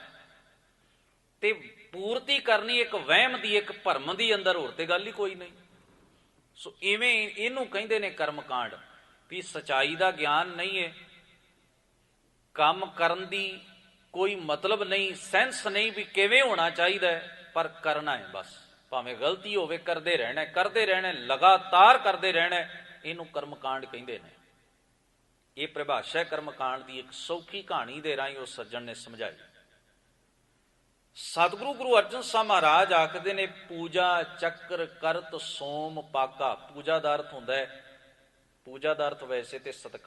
ਤੇ ਪੂਰਤੀ ਕਰਨੀ ਇੱਕ ਵਹਿਮ ਦੀ, ਇੱਕ ਭਰਮ ਦੀ ਅੰਦਰ, ਹੋਰ ਤੇ ਗੱਲ ਹੀ ਕੋਈ ਨਹੀਂ। ਸੋ ਇਵੇਂ ਇਹਨੂੰ ਕਹਿੰਦੇ ਨੇ ਕਰਮ ਕਾਂਡ, ਵੀ ਸਚਾਈ ਦਾ ਗਿਆਨ ਨਹੀਂ ਹੈ, ਕੰਮ ਕਰਨ ਦੀ ਕੋਈ ਮਤਲਬ ਨਹੀਂ, ਸੈਂਸ ਨਹੀਂ ਵੀ ਕਿਵੇਂ ਹੋਣਾ ਚਾਹੀਦਾ ਹੈ, ਪਰ ਕਰਨਾ ਹੈ ਬਸ। ਭਾਵੇਂ ਗਲਤੀ ਹੋਵੇ ਕਰਦੇ ਰਹਿਣਾ, ਕਰਦੇ ਰਹਿਣਾ, ਲਗਾਤਾਰ ਕਰਦੇ ਰਹਿਣਾ, ਇਹਨੂੰ ਕਰਮਕਾਂਡ ਕਹਿੰਦੇ ਨੇ। ਇਹ ਪਰਿਭਾਸ਼ਾ ਕਰਮਕਾਂਡ ਦੀ ਇੱਕ ਸੌਖੀ ਕਹਾਣੀ ਦੇ ਰਾਹੀਂ ਉਸ ਸੱਜਣ ਨੇ ਸਮਝਾਈ। ਸਤਿਗੁਰੂ ਗੁਰੂ ਅਰਜਨ ਸਾਹਿਬ ਮਹਾਰਾਜ ਆਖਦੇ ਨੇ, ਪੂਜਾ ਚੱਕਰ ਕਰਤ ਸੋਮ ਪਾਕਾ। ਪੂਜਾ ਦਾ ਅਰਥ ਹੁੰਦਾ ਹੈ, ਪੂਜਾ ਦਾ ਅਰਥ ਵੈਸੇ ਤੇ ਸਤਿਕਾਰ